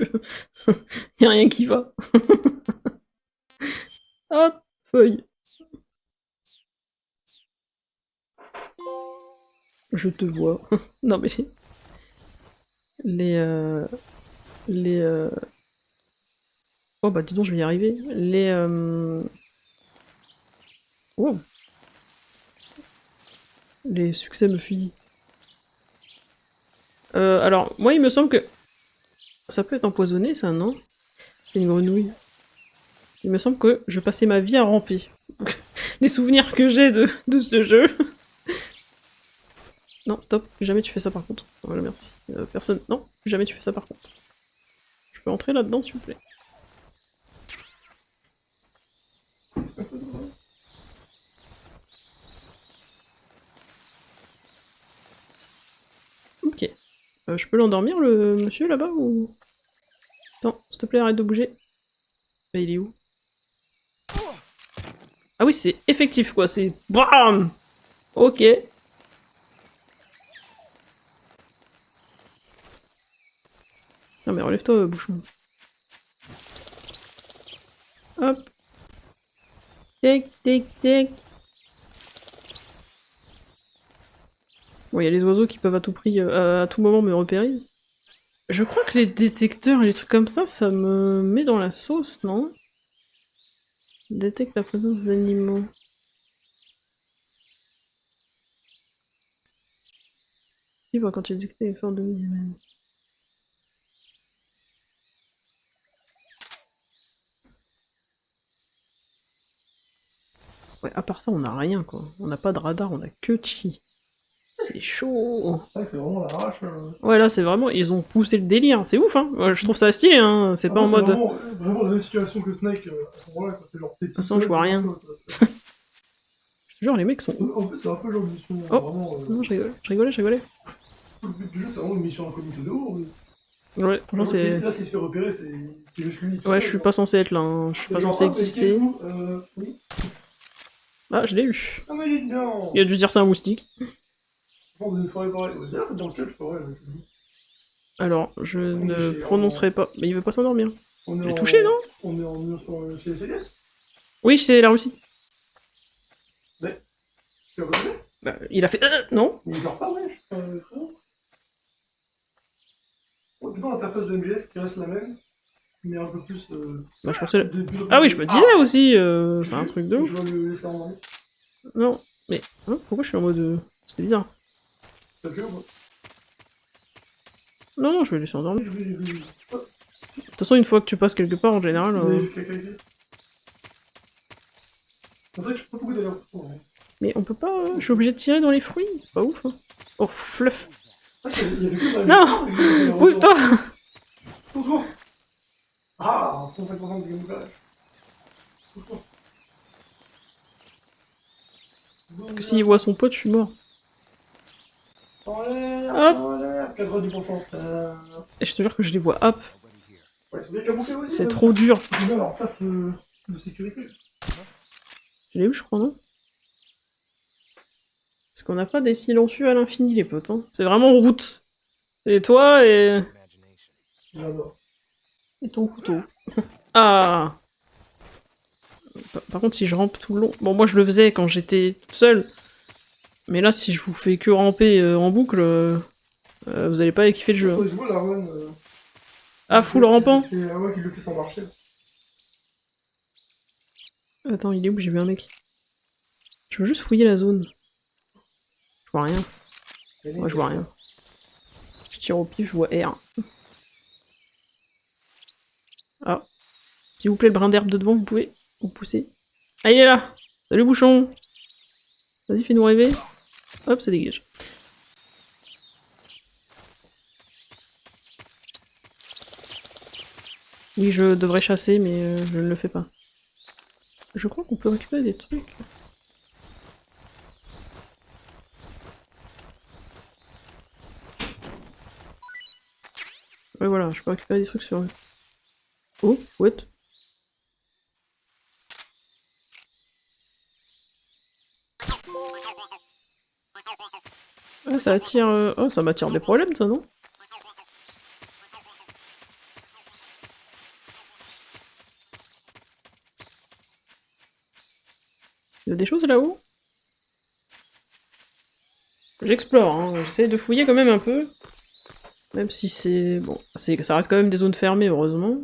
Y'a rien qui va. Hop, feuille. Je te vois. Non mais... Oh bah dis donc, je vais y arriver. Oh. Les succès me fusillent. Alors, moi il me semble que... Ça peut être empoisonné ça, non? C'est une grenouille. Il me semble que je passais ma vie à ramper. Les souvenirs que j'ai de ce jeu. Non, stop, plus jamais tu fais ça par contre. Voilà, merci. Personne... Non, plus jamais tu fais ça par contre. Je peux entrer là-dedans s'il vous plaît? Ok. Je peux l'endormir le monsieur là-bas ou... Attends, s'il te plaît, arrête de bouger. Bah, il est où? Ah oui, c'est effectif quoi, c'est... BAM! Ok. Non mais relève-toi, bouchon. Hop. Tic, tic, tic. Bon, il y a les oiseaux qui peuvent à tout prix, à tout moment me repérer. Je crois que les détecteurs et les trucs comme ça me met dans la sauce, non? Détecte la présence d'animaux. Libre quand tu détectes les formes de vie humaine. Ouais, à part ça, on n'a rien quoi. On n'a pas de radar, on a que chi. C'est chaud. C'est vraiment l'arrache. Ouais, là, c'est vraiment... Ils ont poussé le délire. C'est ouf, hein. Ouais, je trouve ça stylé, hein. C'est pas en mode... Vraiment la même situation que Snake à ce moment-là, quand c'est genre t'es tout Attends, je vois rien. Je te jure, les mecs sont... En fait, c'est un peu genre une mission Oh vraiment... Non, je rigolais. Le but du jeu, c'est vraiment une mission incognito de ouf. Ouais, franchement, c'est... Là, s'il se fait repérer, c'est juste lui. Ouais, je suis pas censé être là, hein. Je suis pas censé exister. Oui. Ah, je l'ai eu. Ah, mais dites bien. Il a dû se dire c'est un moustique. Dans une forêt pareille. D'ailleurs, dans quelle forêt? Alors, je ne prononcerai pas... Mais il veut pas s'endormir. Il est touché, non? On est en... C'est les Soviets? Oui, c'est la Russie. Mais... Tu l'as connu? Bah, il a fait... non. Mais il dort pas, ouais. Plutôt l'interface de MGS qui reste la même, mais un peu plus... Bah, je pensais... Ah oui, je me disais aussi, c'est un truc de ouf. Je vais le laisser en ligne. Non, mais... hein, pourquoi je suis en mode... C'était bizarre. T'as vu ou pas? Non, non, je vais le laisser endormi. J'ai vu. De toute façon, une fois que tu passes quelque part, en général... C'est vrai que je peux pas beaucoup d'aller en vrai. Mais on peut pas... Je suis obligé de tirer dans les fruits. C'est pas ouf, hein. Oh, fluff. Ah, il y avait que Non. Pousse-toi. Pousse-toi. Ah, 150 de gameplay. Pousse-toi. Parce que s'il voit son pote, je suis mort. En l'air, Hop. en l'air, 90%. Et je te jure que je les vois hop. Ouais, c'est bien camouflé aussi. C'est trop dur. J'ai bien leur taf de sécurité. Je l'ai eu, je crois, non? Parce qu'on n'a pas des silencieux à l'infini, les potes. Hein. C'est vraiment route. C'est toi et... J'adore. et ton couteau. Ah. Par contre, si je rampe tout le long... Bon, moi, je le faisais quand j'étais toute seule. Mais là, si je vous fais que ramper en boucle, vous allez pas kiffer le jeu. Hein. Je vois la run... Ah, full rampant. Ah ouais, qui le fait sans marcher. Attends, il est où? J'ai vu un mec. Je veux juste fouiller la zone. Je vois rien. Moi, je vois rien. Je tire au pif, je vois R. Ah. S'il vous plaît, le brin d'herbe de devant, vous pouvez vous pousser. Ah, il est là! Salut, bouchon! Vas-y, fais-nous rêver. Hop, ça dégage. Oui, je devrais chasser, mais je ne le fais pas. Je crois qu'on peut récupérer des trucs. Ouais, voilà, je peux récupérer des trucs sur eux. Oh, what? Ah, ça attire... Oh, ça m'attire des problèmes, ça, non? Il y a des choses là-haut? J'explore, hein. J'essaie de fouiller quand même un peu. Même si c'est... Bon, ça reste quand même des zones fermées, heureusement.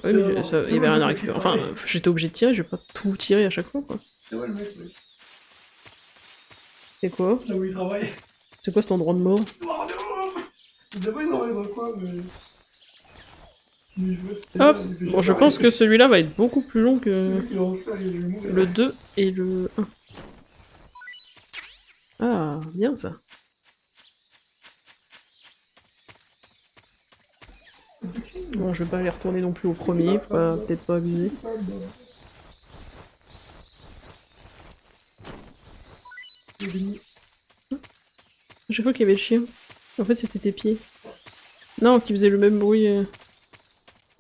Ouais, mais il y avait rien à récupérer. Enfin, j'étais obligé de tirer, je vais pas tout tirer à chaque fois, quoi. C'est vrai le mec, oui. C'est quoi? Là où il travaille. C'est quoi cet endroit de mort? Je sais pas énormément dans quoi, mais... Hop! Bon, je pense que celui-là va être beaucoup plus long que... le 2 et le 1. Ah, bien ça. Bon, je vais pas aller retourner non plus au premier, faut peut-être pas abuser. J'ai cru qu'il y avait le chien. En fait, c'était tes pieds. Non, qui faisait le même bruit.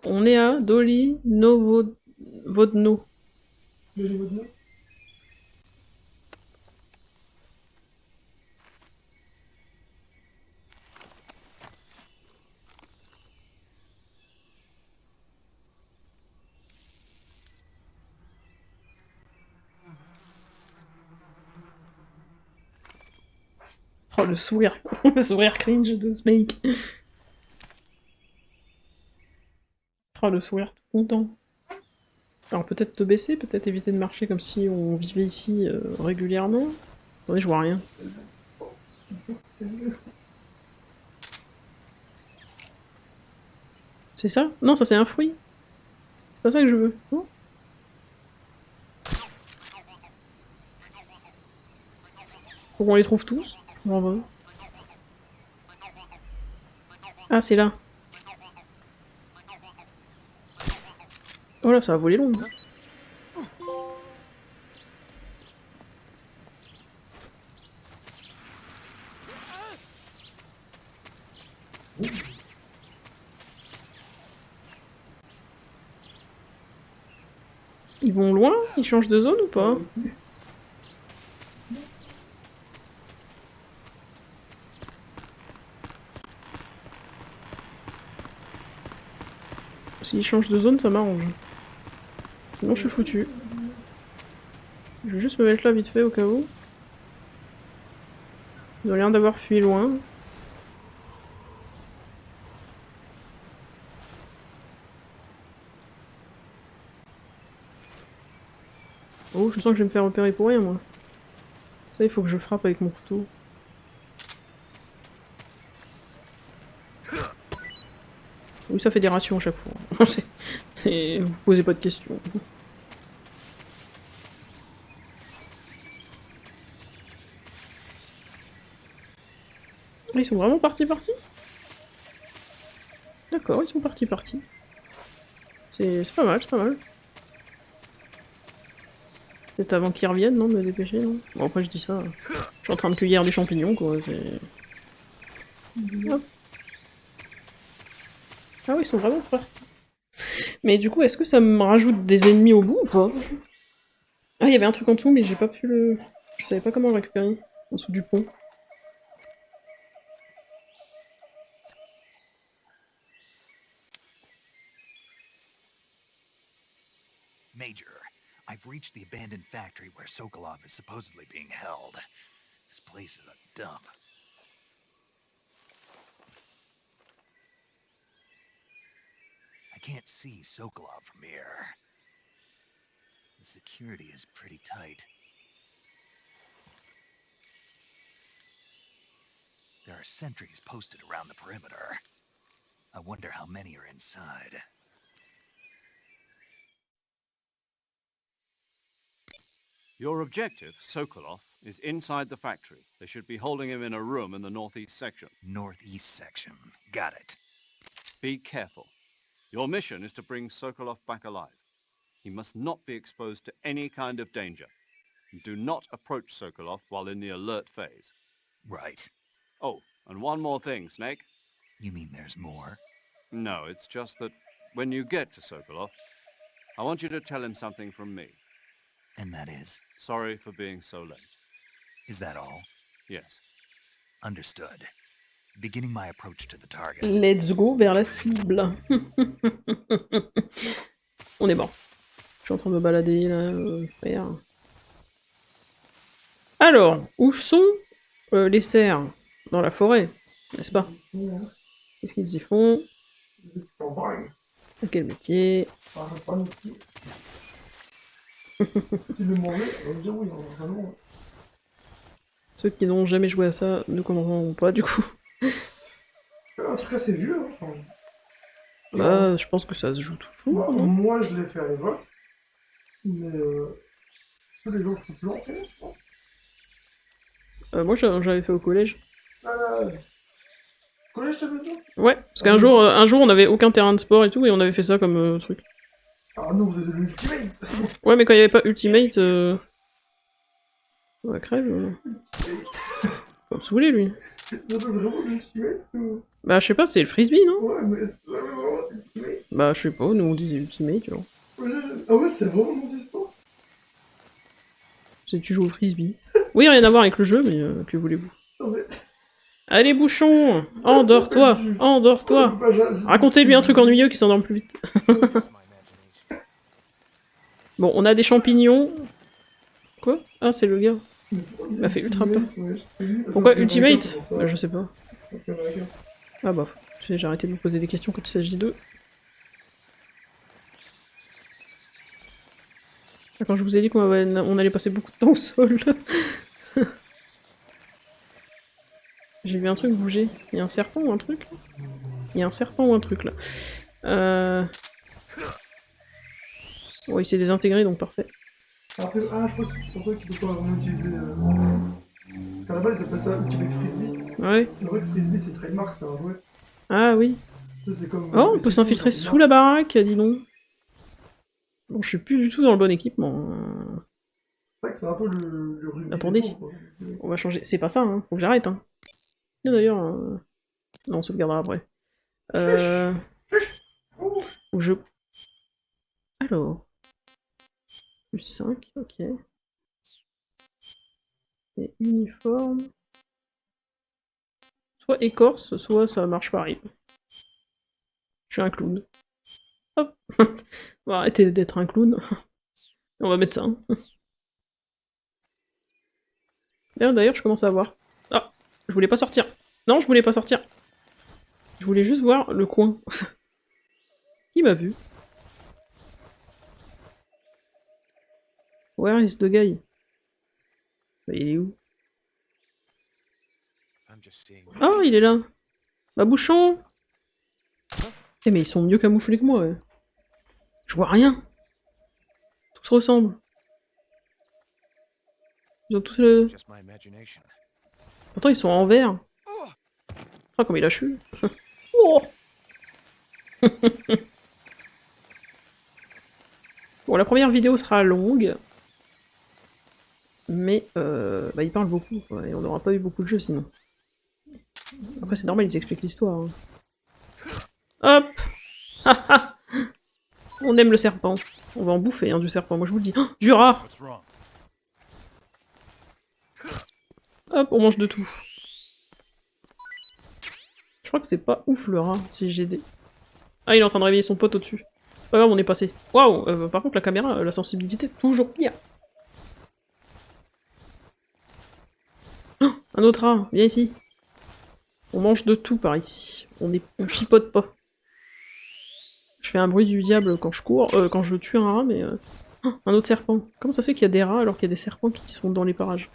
On est à Dolly Novodno. Oh, le sourire. Le sourire cringe de Snake. Oh, le sourire tout content. Alors peut-être te baisser, peut-être éviter de marcher comme si on vivait ici régulièrement. Attendez, je vois rien. C'est ça? Non, ça c'est un fruit. C'est pas ça que je veux. Non? Faut qu'on les trouve tous. Bravo. Ah, c'est là. Oh là, ça va voler long. Ils vont loin? Ils changent de zone ou pas? S'ils changent de zone, ça m'arrange. Sinon, je suis foutu. Je vais juste me mettre là vite fait au cas où. Ils ont l'air d'avoir fui loin. Oh, je sens que je vais me faire repérer pour rien, moi. Ça, il faut que je frappe avec mon couteau. Oui, ça fait des rations à chaque fois. Vous posez pas de questions. Ils sont vraiment partis. D'accord, ils sont partis. C'est pas mal, c'est pas mal. Peut-être avant qu'ils reviennent, non, de me dépêcher, non. Bon, après je dis ça. Je suis en train de cueillir des champignons, quoi. Hop. Ah oui, ils sont vraiment partis. Mais du coup, est-ce que ça me rajoute des ennemis au bout ou pas? Ah, il y avait un truc en dessous, mais j'ai pas pu le... Je savais pas comment le récupérer. En dessous du pont. Major, I've reached the abandoned factory where Sokolov is supposedly being held. This place is a dump. I can't see Sokolov from here. The security is pretty tight. There are sentries posted around the perimeter. I wonder how many are inside. Your objective, Sokolov, is inside the factory. They should be holding him in a room in the northeast section. Northeast section. Got it. Be careful. Your mission is to bring Sokolov back alive. He must not be exposed to any kind of danger. Do not approach Sokolov while in the alert phase. Right. Oh, and one more thing, Snake. You mean there's more? No, it's just that when you get to Sokolov, I want you to tell him something from me. And that is? Sorry for being so late. Is that all? Yes. Understood. Beginning my approach to the target. Let's go vers la cible. On est bon. Je suis en train de me balader là, faire. Alors, où sont les cerfs? Dans la forêt, n'est-ce pas? Qu'est-ce qu'ils y font? À quel métier? Ceux qui n'ont jamais joué à ça ne comprendront pas du coup. Un truc assez vieux, hein. Bah, je pense que ça se joue toujours. Moi, je l'ai fait à l'époque. Mais est-ce que les gens sont plus anciens, je pense? Moi, j'avais fait au collège. Collège, t'as fait ça? Ouais, parce qu'un jour, on avait aucun terrain de sport et tout, et on avait fait ça comme truc. Ah non, vous avez de l'Ultimate. Ouais, mais quand il n'y avait pas Ultimate, on va crève. Faut me saouler, lui. Vous avez vraiment de l'Ultimate ou... Bah, je sais pas, c'est le frisbee, non? Ouais, mais vous avez vraiment de l'Ultimate? Bah, je sais pas, nous on disait Ultimate, genre. Ah ouais, c'est vraiment mon du sport? C'est tu joues au frisbee. Oui, rien à voir avec le jeu, mais que voulez-vous? Allez, bouchon! Endors-toi! Endors-toi! Racontez-lui un truc ennuyeux qui s'endorme plus vite. Bon, on a des champignons. Quoi? Ah, c'est le gars. Il m'a fait ultra peur. Pourquoi Ultimate? Bah, je sais pas. Ah bah, j'ai arrêté de vous poser des questions quand il s'agit d'eux. Quand je vous ai dit qu'on allait passer beaucoup de temps au sol. J'ai vu un truc bouger. Il y a un serpent ou un truc là? Il y a un serpent ou un truc là. Bon, il s'est désintégré donc parfait. Après, ah, je crois que c'est pour ça que tu peux pas vraiment utiliser. Parce qu'à la base, ils appellent ça Ultimate Frisbee. Ouais. Le vrai Frisbee, c'est trademark, c'est un jouet. Ah oui. C'est comme, oh, on peut s'infiltrer sous la baraque, dis donc. Bon, je suis plus du tout dans le bon équipement. C'est vrai que c'est un peu le rugby. Attendez. On va changer. C'est pas ça, hein. Faut que j'arrête, hein. D'ailleurs, non, on sauvegardera après. Où je... Alors... Plus 5, ok. Et uniforme... Soit écorce, soit ça marche pareil. Je suis un clown. Hop. On va arrêter d'être un clown. On va mettre ça. Hein. D'ailleurs, je commence à voir. Ah, je voulais pas sortir. Non, je voulais pas sortir. Je voulais juste voir le coin. Qui m'a vu? Where is the guy? Bah, il est où? Oh, il est là. Bah, bouchon. Eh, mais ils sont mieux camouflés que moi, ouais. Je vois rien. Tout se ressemble. Ils ont tous le... Pourtant, ils sont en vert. Ah, comme il a chu. Oh. Bon, la première vidéo sera longue. Mais, bah, ils parlent beaucoup, quoi, et on n'aura pas eu beaucoup de jeux, sinon. Après, c'est normal, ils expliquent l'histoire. Hein. Hop. On aime le serpent. On va en bouffer, hein, du serpent, moi je vous le dis. Oh, du rat. Hop, on mange de tout. Je crois que c'est pas ouf le rat, si j'ai des... Ah, il est en train de réveiller son pote au-dessus. Pas grave, on est passé. Waouh, par contre la caméra, la sensibilité, toujours pire. Oh, un autre rat, viens ici. On mange de tout par ici. On chipote pas. Je fais un bruit du diable quand je cours, quand je tue un rat, mais... Oh, un autre serpent. Comment ça se fait qu'il y a des rats alors qu'il y a des serpents qui sont dans les parages?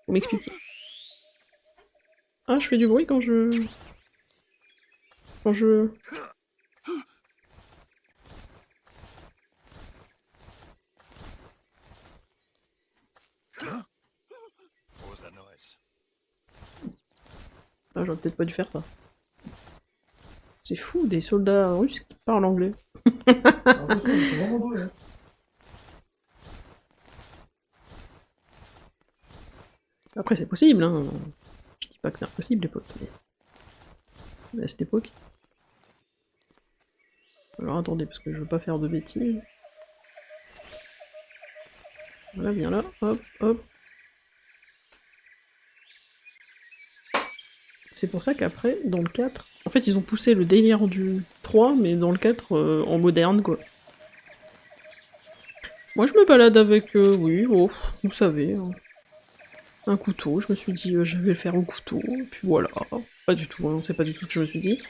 Faut m'expliquer. Ah, je fais du bruit quand je... Quand je... Ah, j'aurais peut-être pas dû faire ça. C'est fou, des soldats russes qui parlent anglais. C'est vraiment drôle, hein. Après, c'est possible, hein. Je dis pas que c'est impossible, les potes, mais à cette époque... Alors, attendez, parce que je veux pas faire de bêtises. Voilà, viens là, hop, hop. C'est pour ça qu'après, dans le 4... En fait, ils ont poussé le délire du 3, mais dans le 4, en moderne, quoi. Moi, je me balade avec, oui, oh, vous savez, hein, un couteau. Je me suis dit, je vais le faire au couteau, et puis voilà. Pas du tout, hein, c'est pas du tout ce que je me suis dit.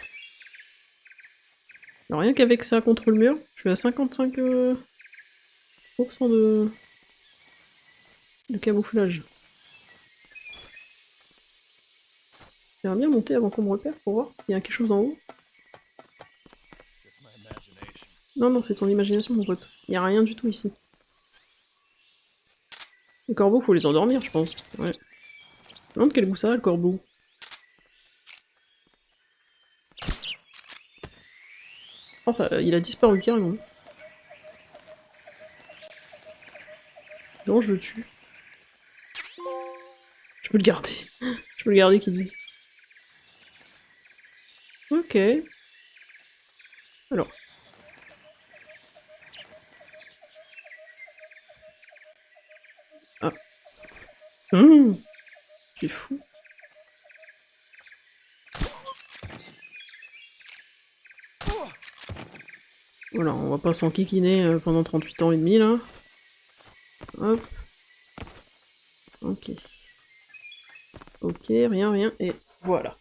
Alors, rien qu'avec ça contre le mur, je suis à 55% de camouflage. J'aimerais bien monter avant qu'on me repère pour voir s'il y a quelque chose en haut. Non, non, c'est ton imagination, mon pote. Il y a rien du tout ici. Les corbeaux, faut les endormir, je pense. Ouais. Je me demande quel goût ça a, le corbeau. Oh, ça, il a disparu carrément. Non, je le tue. Je peux le garder. Je peux le garder, qui dit. Ok. Alors. Ah. C'est fou. Voilà, on va pas s'enquiquiner pendant 38 ans et demi, là. Hop. Ok. Ok, rien, et voilà.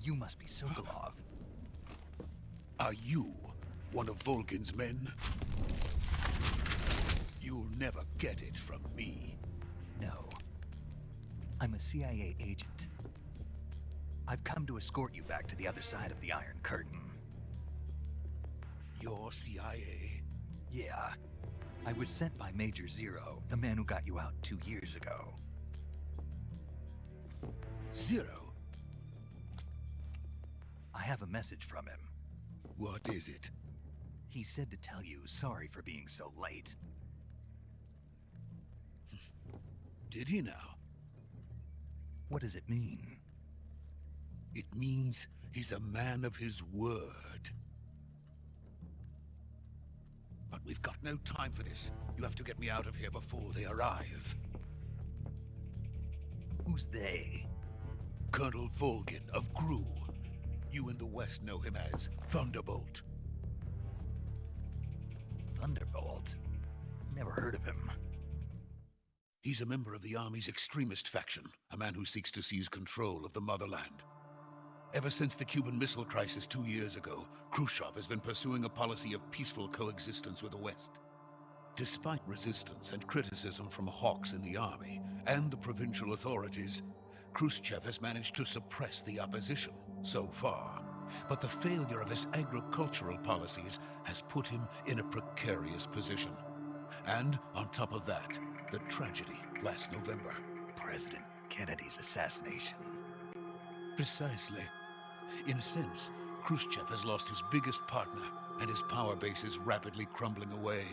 You must be Sokolov. Are you one of Volkin's men? You'll never get it from me. No. I'm a CIA agent. I've come to escort you back to the other side of the Iron Curtain. You're CIA? Yeah. I was sent by Major Zero, the man who got you out 2 years ago. Zero? I have a message from him. What is it? He said to tell you sorry for being so late. Did he now? What does it mean? It means he's a man of his word. But we've got no time for this. You have to get me out of here before they arrive. Who's they? Colonel Volgin of Gru. You in the West know him as Thunderbolt. Thunderbolt? Never heard of him. He's a member of the Army's extremist faction, a man who seeks to seize control of the motherland. Ever since the Cuban Missile Crisis 2 years ago, Khrushchev has been pursuing a policy of peaceful coexistence with the West. Despite resistance and criticism from hawks in the army and the provincial authorities, Khrushchev has managed to suppress the opposition so far. But the failure of his agricultural policies has put him in a precarious position. And on top of that, the tragedy last November. President Kennedy's assassination. Precisely. In a sense, Khrushchev has lost his biggest partner, and his power base is rapidly crumbling away.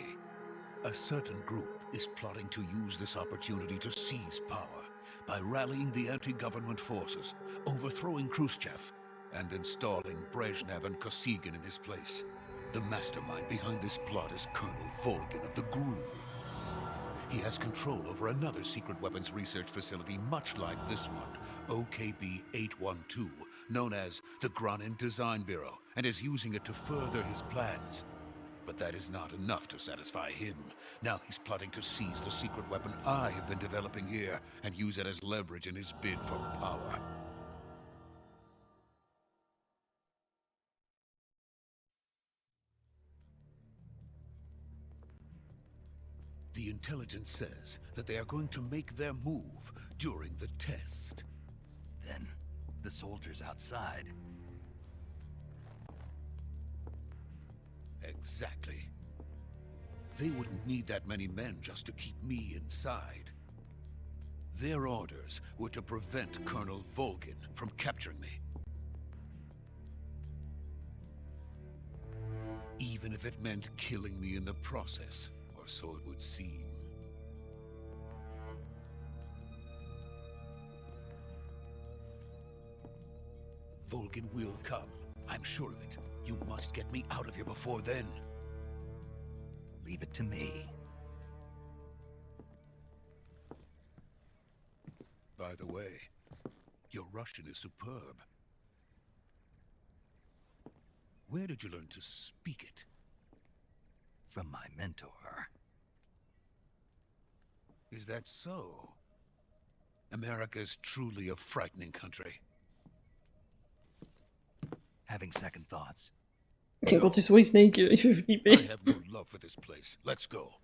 A certain group is plotting to use this opportunity to seize power by rallying the anti-government forces, overthrowing Khrushchev, and installing Brezhnev and Kosygin in his place. The mastermind behind this plot is Colonel Volgin of the Gru. He has control over another secret weapons research facility much like this one, OKB-812, known as the Granin Design Bureau, and is using it to further his plans. But that is not enough to satisfy him. Now he's plotting to seize the secret weapon I have been developing here and use it as leverage in his bid for power. The intelligence says that they are going to make their move during the test. Then, the soldiers outside. Exactly. They wouldn't need that many men just to keep me inside. Their orders were to prevent Colonel Volgin from capturing me. Even if it meant killing me in the process, or so it would seem. Volgin will come. I'm sure of it. You must get me out of here before then. Leave it to me. By the way, your Russian is superb. Where did you learn to speak it? From my mentor. Is that so? America is truly a frightening country. Having second thoughts. Quand il sourit Snake, il fait I flipper. have no love for this place. Let's go.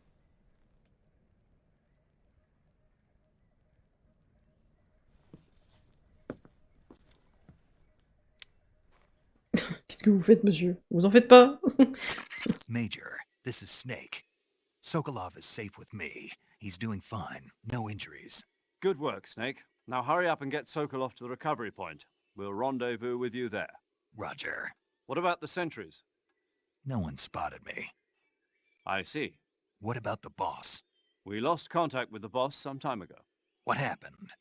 Qu'est-ce que vous faites, monsieur? Vous en faites pas? Major, this is Snake. Sokolov is safe with me. He's doing fine. No injuries. Good work, Snake. Now hurry up and get Sokolov to the recovery point. We'll rendezvous with you there. Roger. What about the sentries? No one spotted me. I see. What about the boss? We lost contact with the boss some time ago. What happened?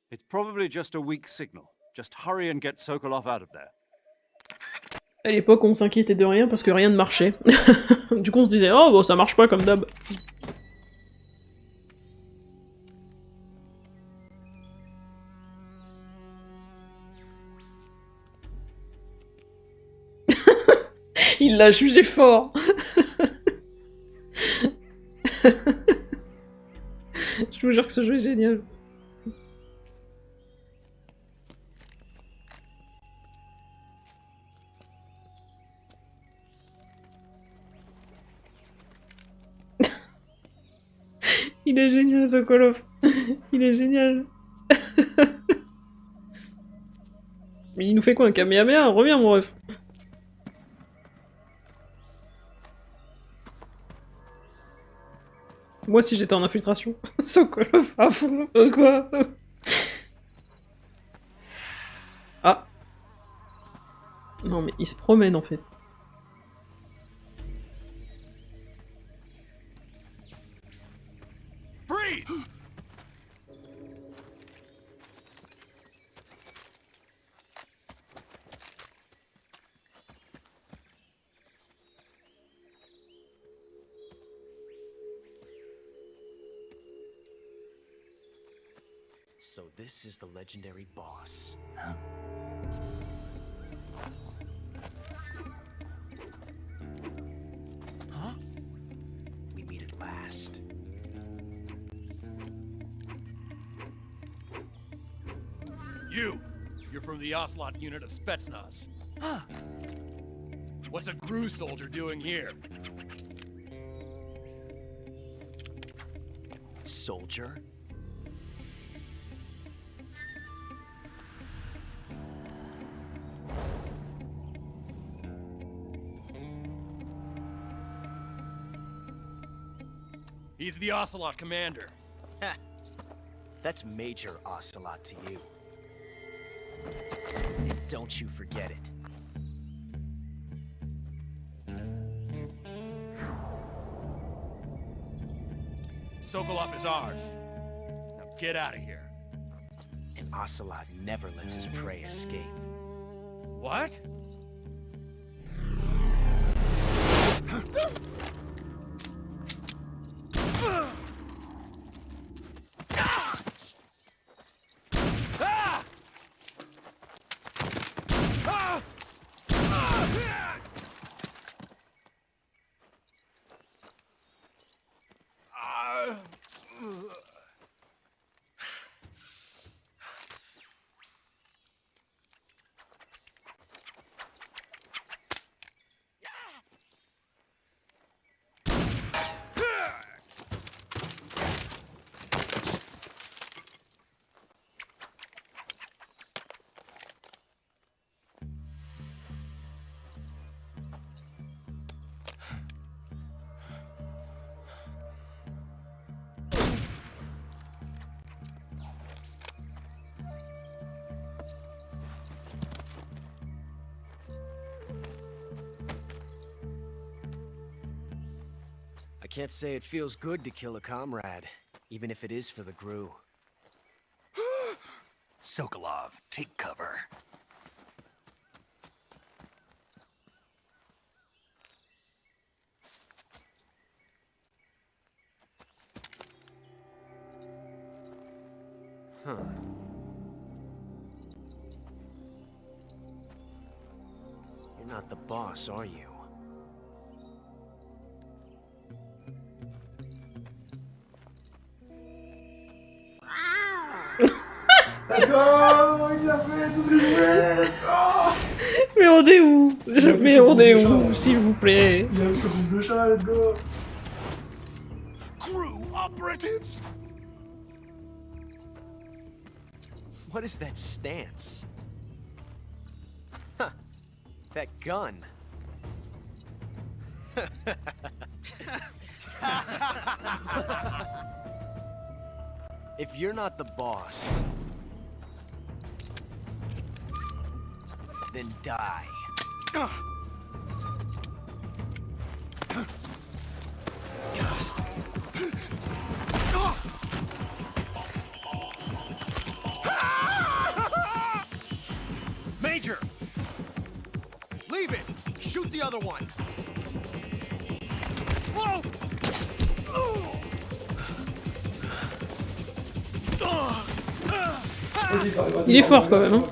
It's probably just a weak signal. Just hurry and get Sokolov out of there. À l'époque, on s'inquiétait de rien parce que rien ne marchait. Du coup, on se disait, oh, bon, ça marche pas comme d'hab. Il l'a jugé fort. Je vous jure que ce jeu est génial. Il est génial, Sokolov. Il est génial. Mais il nous fait quoi, un Kamehameha? Reviens, mon ref. Moi, si j'étais en infiltration. Sokolov à fond. Quoi? Ah. Non, mais il se promène, en fait. Freeze! So this is the legendary boss. Huh? Huh? We meet at last. You're from the Ocelot unit of Spetsnaz. Huh. What's a GRU soldier doing here? Soldier? He's the Ocelot commander. Ha! That's Major Ocelot to you. And don't you forget it. Sokolov is ours. Now get out of here. And Ocelot never lets his prey escape. What? I can't say it feels good to kill a comrade, even if it is for the GRU. Sokolov, take cover. Huh. You're not the boss, are you? D'accord, il a fait tout ce que je voulais, let's go. Mais on est où? Mais on est où, s'il vous plaît? Il a eu ce groupe de chat, let's go. GRU operatives? What is that stance? Huh. That gun. If you're not the boss, then die. Major! Leave it! Shoot the other one! Whoa! Il est fort quand même, hein.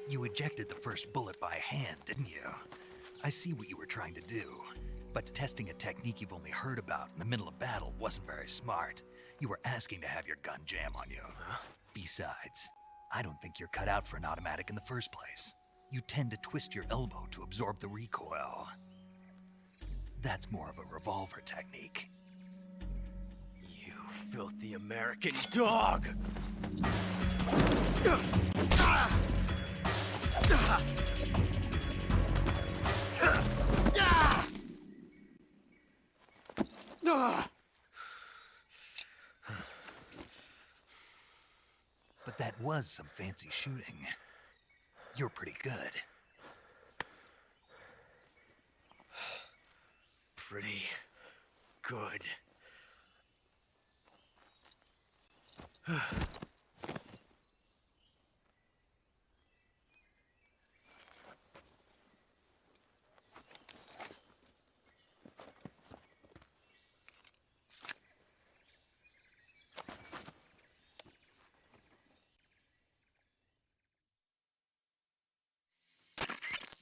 You ejected the first bullet by hand, didn't you? I see what you were trying to do. But testing a technique you've only heard about in the middle of battle wasn't very smart. You were asking to have your gun jam on you. Besides, I don't think you're cut out for an automatic in the first place. You tend to twist your elbow to absorb the recoil. That's more of a revolver technique. You filthy American dog! But that was some fancy shooting. You're pretty good. Pretty good.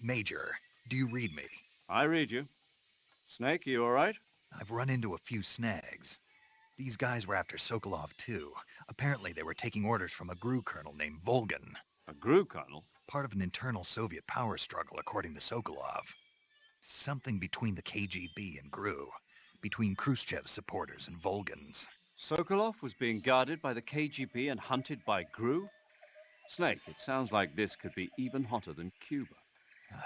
Major, do you read me? I read you. Snake, you all right? I've run into a few snags. These guys were after Sokolov too. Apparently they were taking orders from a GRU colonel named Volgan. A GRU colonel? Part of an internal Soviet power struggle, according to Sokolov. Something between the KGB and GRU. Between Khrushchev's supporters and Volgan's. Sokolov was being guarded by the KGB and hunted by GRU? Snake, it sounds like this could be even hotter than Cuba.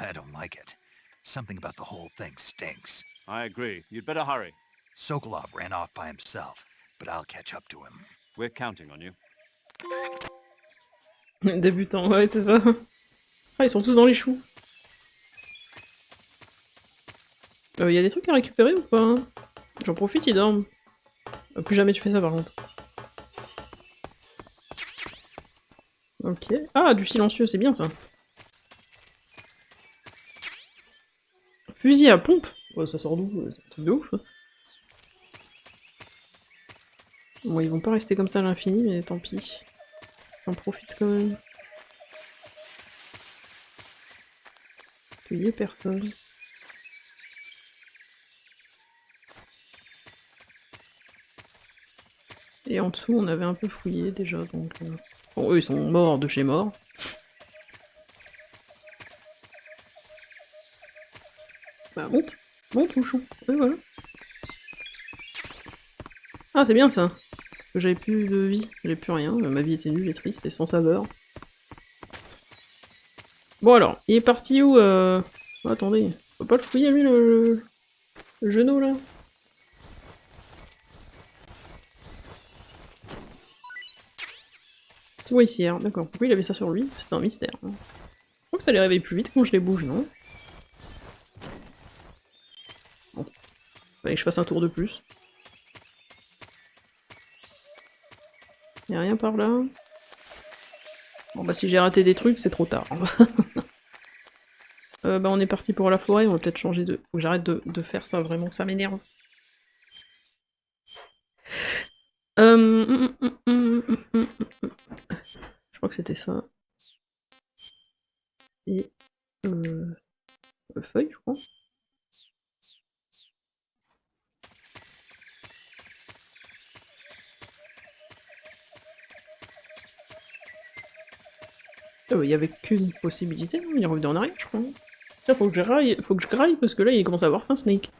I don't like it. Something about the whole thing stinks. I agree. You'd better hurry. Sokolov ran off by himself, but I'll catch up to him. We're counting on you. Débutant, ouais, c'est ça. Ah, ils sont tous dans les choux. Y a des trucs à récupérer ou pas? J'en profite, ils dorment. Plus jamais tu fais ça par contre. Ok. Ah, du silencieux, c'est bien ça. Fusil à pompe. Ouais, ça sort d'où? C'est un truc de ouf. Hein. Bon, ils vont pas rester comme ça à l'infini, mais tant pis. J'en profite quand même. Il y a personne. Et en dessous, on avait un peu fouillé déjà, donc... Bon, eux, ils sont morts de chez mort. Bah, monte. Monte, Mouchon. Et voilà. Ah, c'est bien ça. J'avais plus de vie, j'avais plus rien. Ma vie était nulle et triste et sans saveur. Bon alors, il est parti où oh, attendez, on peut pas le fouiller lui le genou là? C'est où ici, d'accord. Pourquoi il avait ça sur lui? C'est un mystère. Hein. Je crois que ça les réveille plus vite quand je les bouge, non? Bon. Fallait que je fasse un tour de plus. Y'a rien par là? Bon bah si j'ai raté des trucs, c'est trop tard. Bah on est parti pour la forêt, on va peut-être changer de... Faut que j'arrête de faire ça, vraiment, ça m'énerve. Je crois que c'était ça. Et... feuille, je crois. Il y avait qu'une possibilité, il est revenu en arrière, je crois. Tiens, faut que je graille, parce que là, il commence à avoir faim, Snake.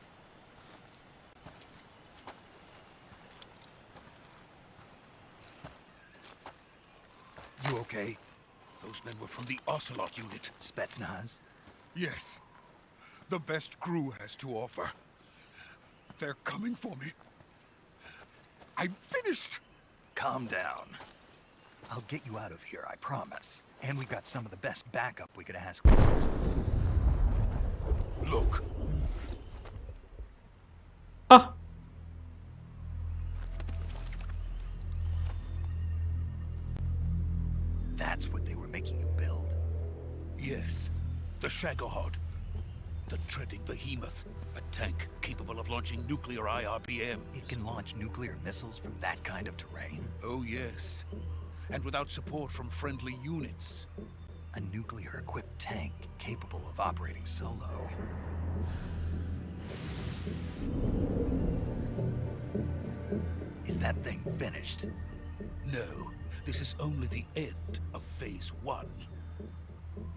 You okay? Those men were from the Ocelot unit. Spetsnaz? Yes. The best GRU has to offer. They're coming for me. I'm finished! Calm down. I'll get you out of here, I promise. And we've got some of the best backup we could ask for. Look. Ah! That's what they were making you build? Yes. The Shagohod. The treading behemoth. A tank capable of launching nuclear IRBMs. It can launch nuclear missiles from that kind of terrain? Oh yes. And without support from friendly units. A nuclear-equipped tank capable of operating solo. Is that thing finished? No. this is only the end of Phase 1.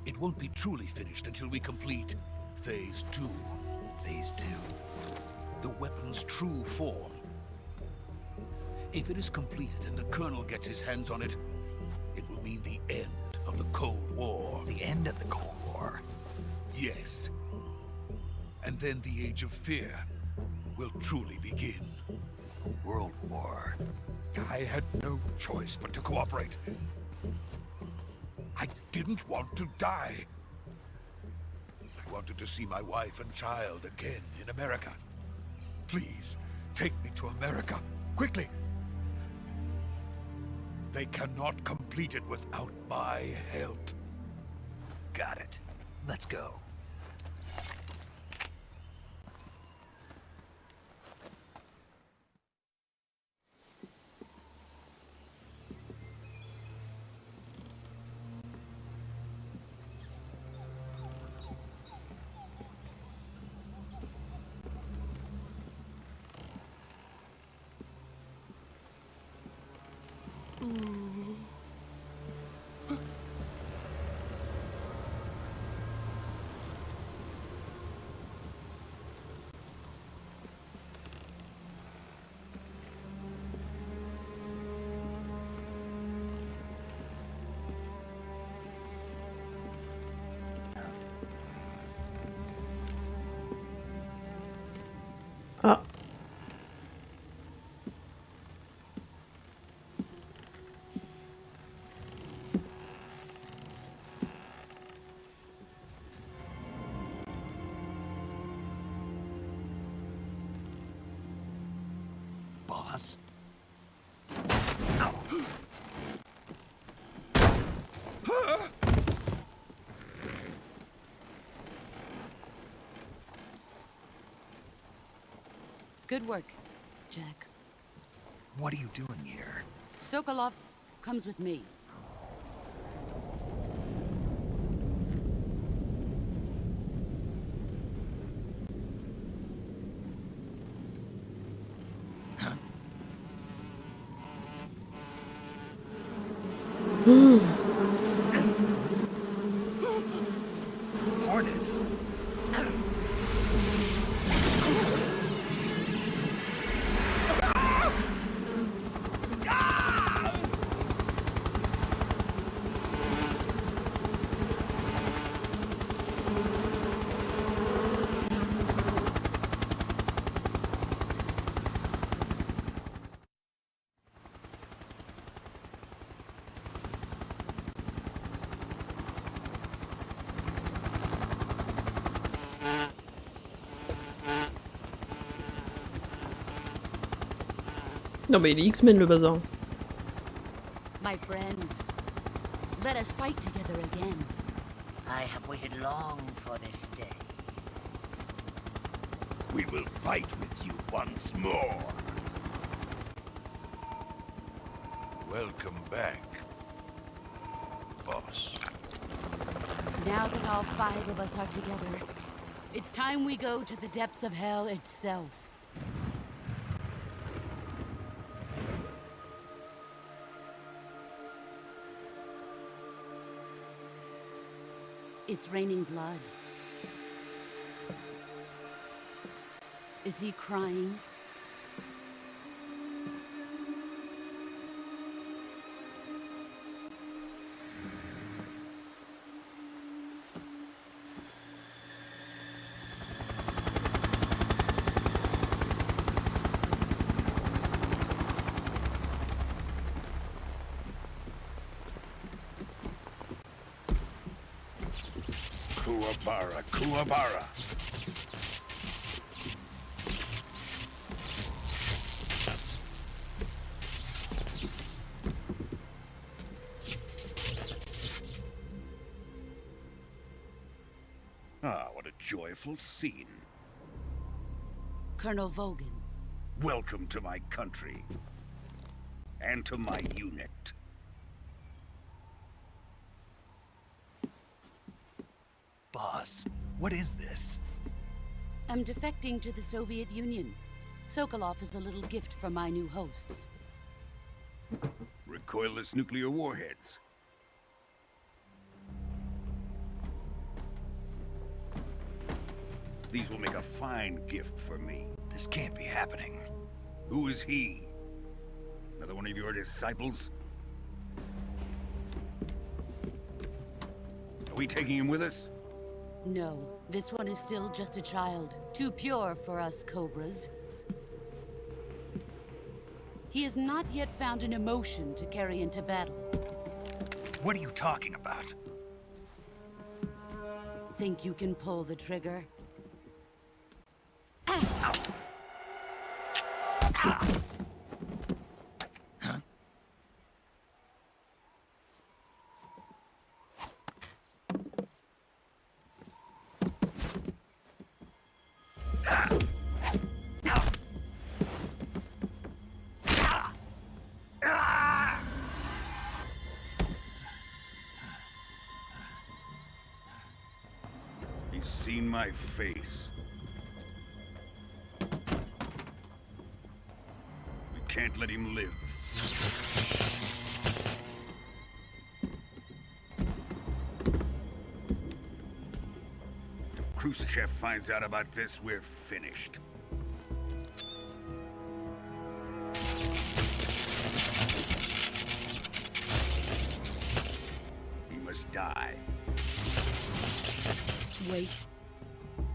It won't be truly finished until we complete Phase 2. Phase 2. The weapon's true form. If it is completed and the Colonel gets his hands on it, it will mean the end of the Cold War. The end of the Cold War? Yes. And then the Age of Fear will truly begin. A world war. I had no choice but to cooperate. I didn't want to die. I wanted to see my wife and child again in America. Please, take me to America, quickly. They cannot complete it without my help. Got it. Let's go. Ah. Boss? Good work, Jack. What are you doing here? Sokolov comes with me. Hornets? Non mais il est X-Men le bazar. My friends, let us fight together again. I have waited long for this day. We will fight with you once more. Welcome back, boss. Now that all 5 of us are together, it's time we go to the depths of hell itself. It's raining blood. Is he crying? Kuwabara, Kuwabara. Ah, what a joyful scene. Colonel Vogan. Welcome to my country. And to my unit. Boss, what is this? I'm defecting to the Soviet Union. Sokolov is a little gift from my new hosts. recoilless nuclear warheads. These will make a fine gift for me. This can't be happening. Who is he? Another one of your disciples? Are we taking him with us? No, this one is still just a child. Too pure for us Cobras. He has not yet found an emotion to carry into battle. What are you talking about? Think you can pull the trigger? He's seen my face. We can't let him live. If Khrushchev finds out about this, we're finished. He must die. Wait.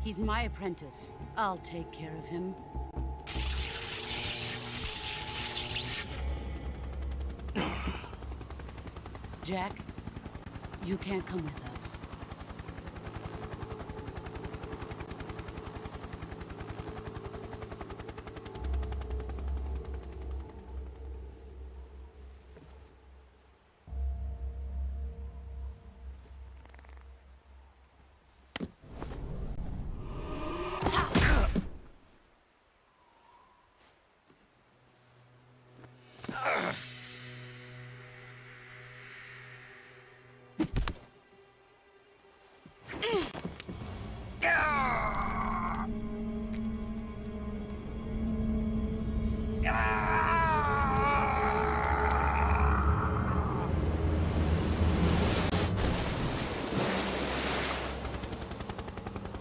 He's my apprentice. I'll take care of him. Jack, you can't come with us.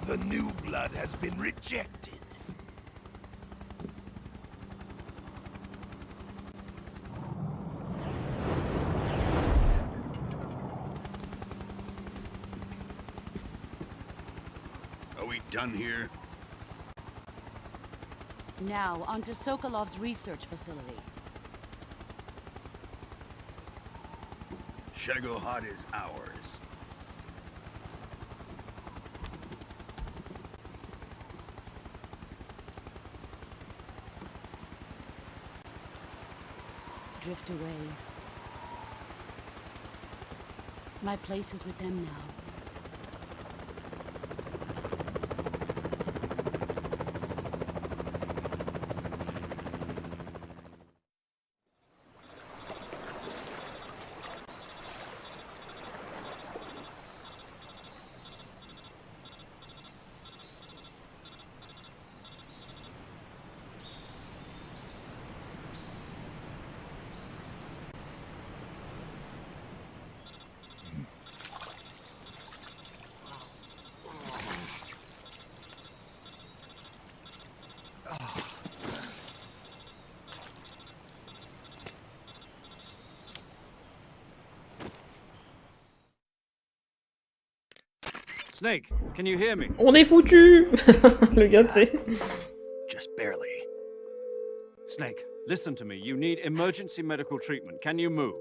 The new blood has been rejected. Are we done here? Now, onto Sokolov's research facility. Shagohod is ours. Drift away. My place is with them now. Snake, can you hear me? On est foutu. Le gars, tu sais. Just barely. Snake, listen to me. You need emergency medical treatment. Can you move?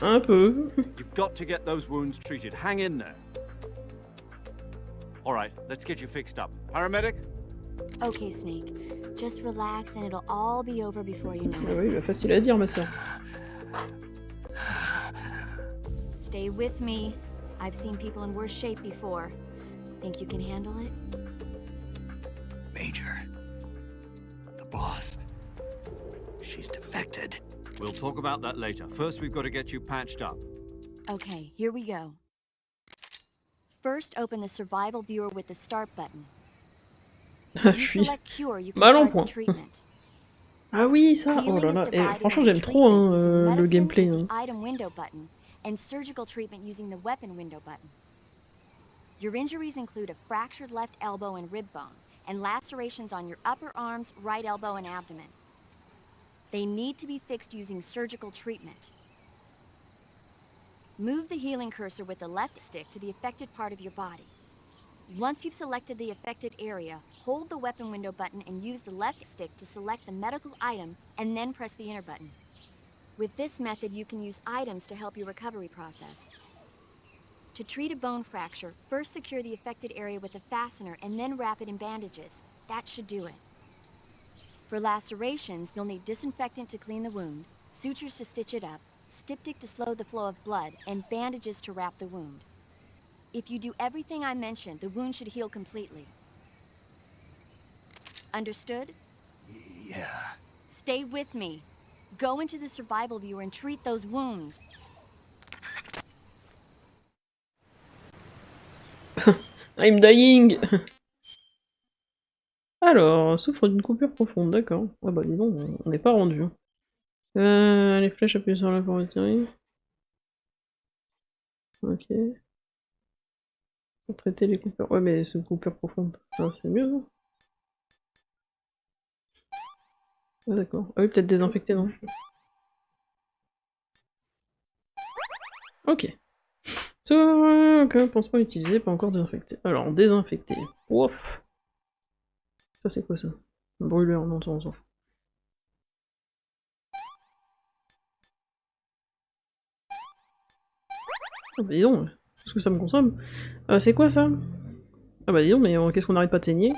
Un peu. You've got to get those wounds treated. Hang in there. All right, let's get you fixed up. Paramedic? Okay, Snake. Just relax and it'll all be over before you know Ah it. oui, bah facile à dire, ma soeur. Stay with me. I've seen people in worse shape before. Think you can handle it? Major. The boss. She's defected. We'll talk about that later. First, we've got to get you patched up. Okay, here we go. First, open the survival viewer with the start button. Je You suis select cure, you can mal en start the point. treatment. Ah oui, ça. Oh là là. Et franchement, j'aime trop hein, le gameplay. Hein. Item window button and surgical treatment using the weapon window button. Your injuries include a fractured left elbow and rib bone, and lacerations on your upper arms, right elbow, and abdomen. They need to be fixed using surgical treatment. Move the healing cursor with the left stick to the affected part of your body. Once you've selected the affected area, hold the weapon window button and use the left stick to select the medical item, and then press the enter button. With this method, you can use items to help your recovery process. To treat a bone fracture, first secure the affected area with a fastener and then wrap it in bandages. That should do it. For lacerations, you'll need disinfectant to clean the wound, sutures to stitch it up, styptic to slow the flow of blood, and bandages to wrap the wound. If you do everything I mentioned, the wound should heal completely. Understood? Yeah. Stay with me. Go into the survival viewer and treat those wounds. I'm dying. Alors, souffre d'une coupure profonde, d'accord. Ah bah dis donc, on n'est pas rendu. Les flèches appuyées sur la pour retirer. Ok. Pour traiter les coupures. Ouais mais c'est une coupure profonde. Ah, c'est mieux non? Ah d'accord. Ah oui, peut-être désinfecter, non? Ok. Ok, pense pas utiliser, pas encore désinfecté. Alors, désinfecter. Ouf. Ça c'est quoi ça? Un brûleur, non, ça on s'en fout. Ah bah dis donc, parce que ça me consomme. C'est quoi ça? Ah bah dis donc, mais qu'est-ce qu'on n'arrête pas de saigner?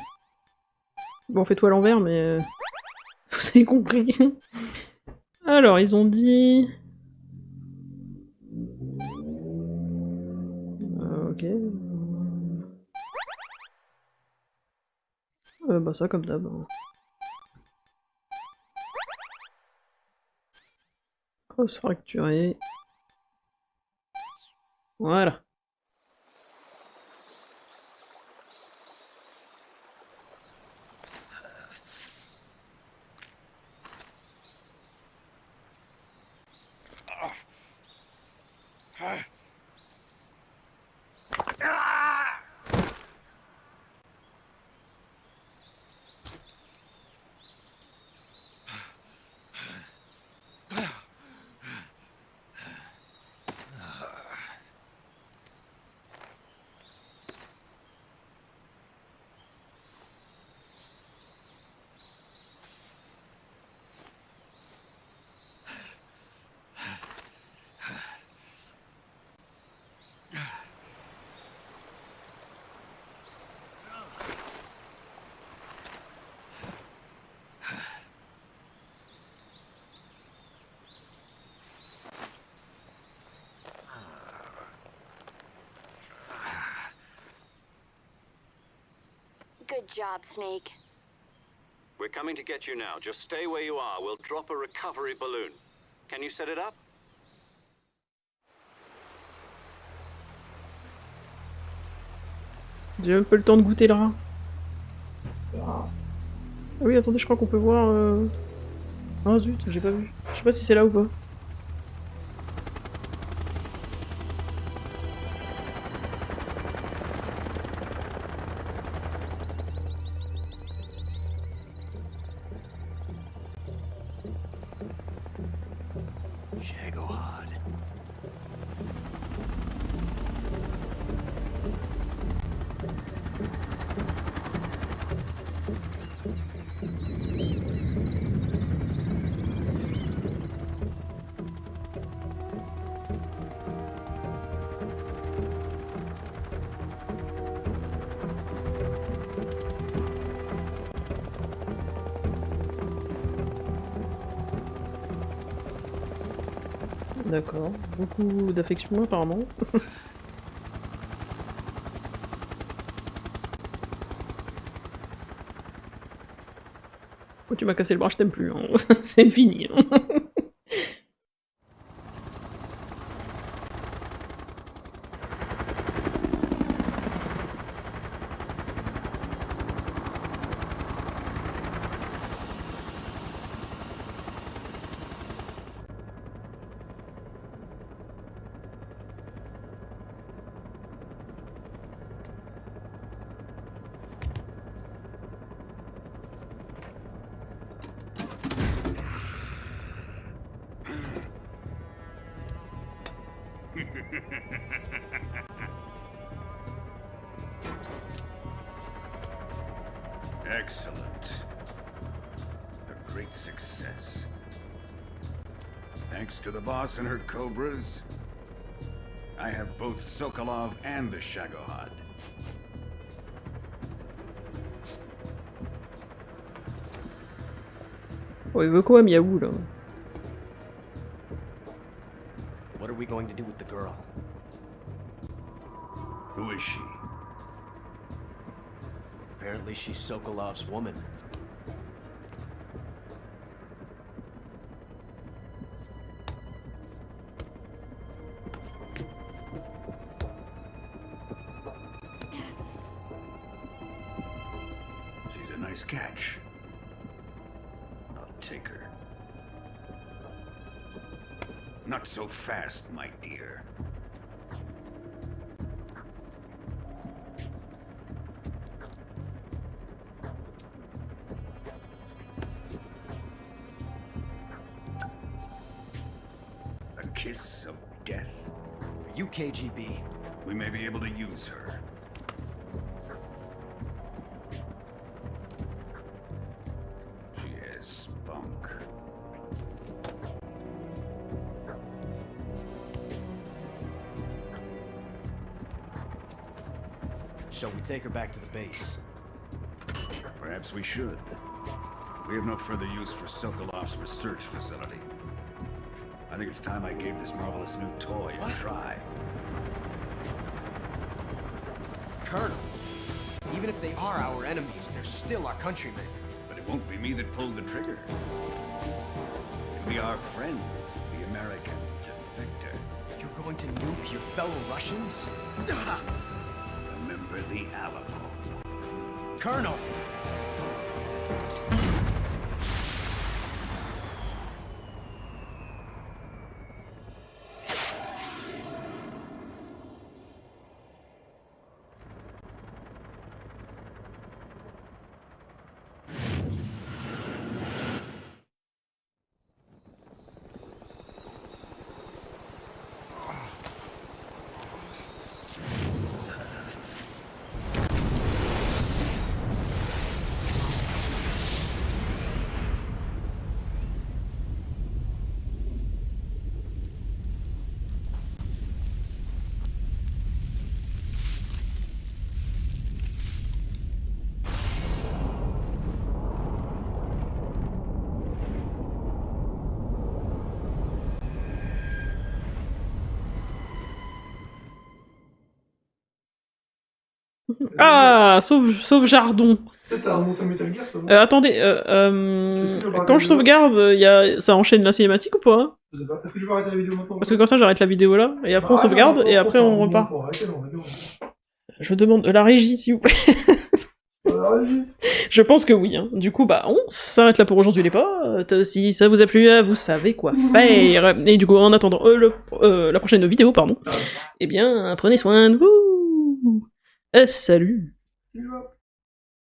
Bon, on fait tout à l'envers, mais... vous avez compris. Alors, ils ont dit... ok. Bah ça, comme d'hab. Crosse fracturée. Voilà. Good job, Snake. We're coming to get you now. Just stay where you are. We'll drop a recovery balloon. Can you set it up? J'ai même pas le temps de goûter le rat. Ah oui, attendez, je crois qu'on peut voir... Ah zut, j'ai pas vu. Je sais pas si c'est là ou pas. D'accord, beaucoup d'affection apparemment. Oh, tu m'as cassé le bras, je t'aime plus, hein. C'est fini. Hein. Excellent. A great success. Thanks to the boss and her cobras, I have both Sokolov and the Shagohod. Oh, il veut quoi, Miaou, là? What are we going to do with the girl? Who is she? Apparently she's Sokolov's woman. She's a nice catch. I'll take her. Not so fast, my dear. A kiss of death? Are you KGB? We may be able to use her. She has spunk. Shall we take her back to the base? Perhaps we should. We have no further use for Sokolov's research facility. I think it's time I gave this marvelous new toy a try. Colonel, even if they are our enemies, they're still our countrymen. But it won't be me that pulled the trigger. It'll be our friend, the American defector. You're going to nuke your fellow Russians? Remember the Alamo. Colonel! Ah, sauve-jardon. T'as remonté à Metal Gear, ça, attendez, quand je sauvegarde, ça enchaîne la cinématique ou pas? Je sais pas. Est-ce que tu veux arrêter la vidéo maintenant? Parce que comme ça, j'arrête la vidéo là, et après on sauvegarde, et après on repart. Je demande la régie, s'il vous plaît. Je pense que oui, hein. Du coup, bah, on s'arrête là pour aujourd'hui, les potes. Si ça vous a plu, vous savez quoi faire. Et du coup, en attendant la prochaine vidéo, pardon, eh bien, prenez soin de vous. Salut.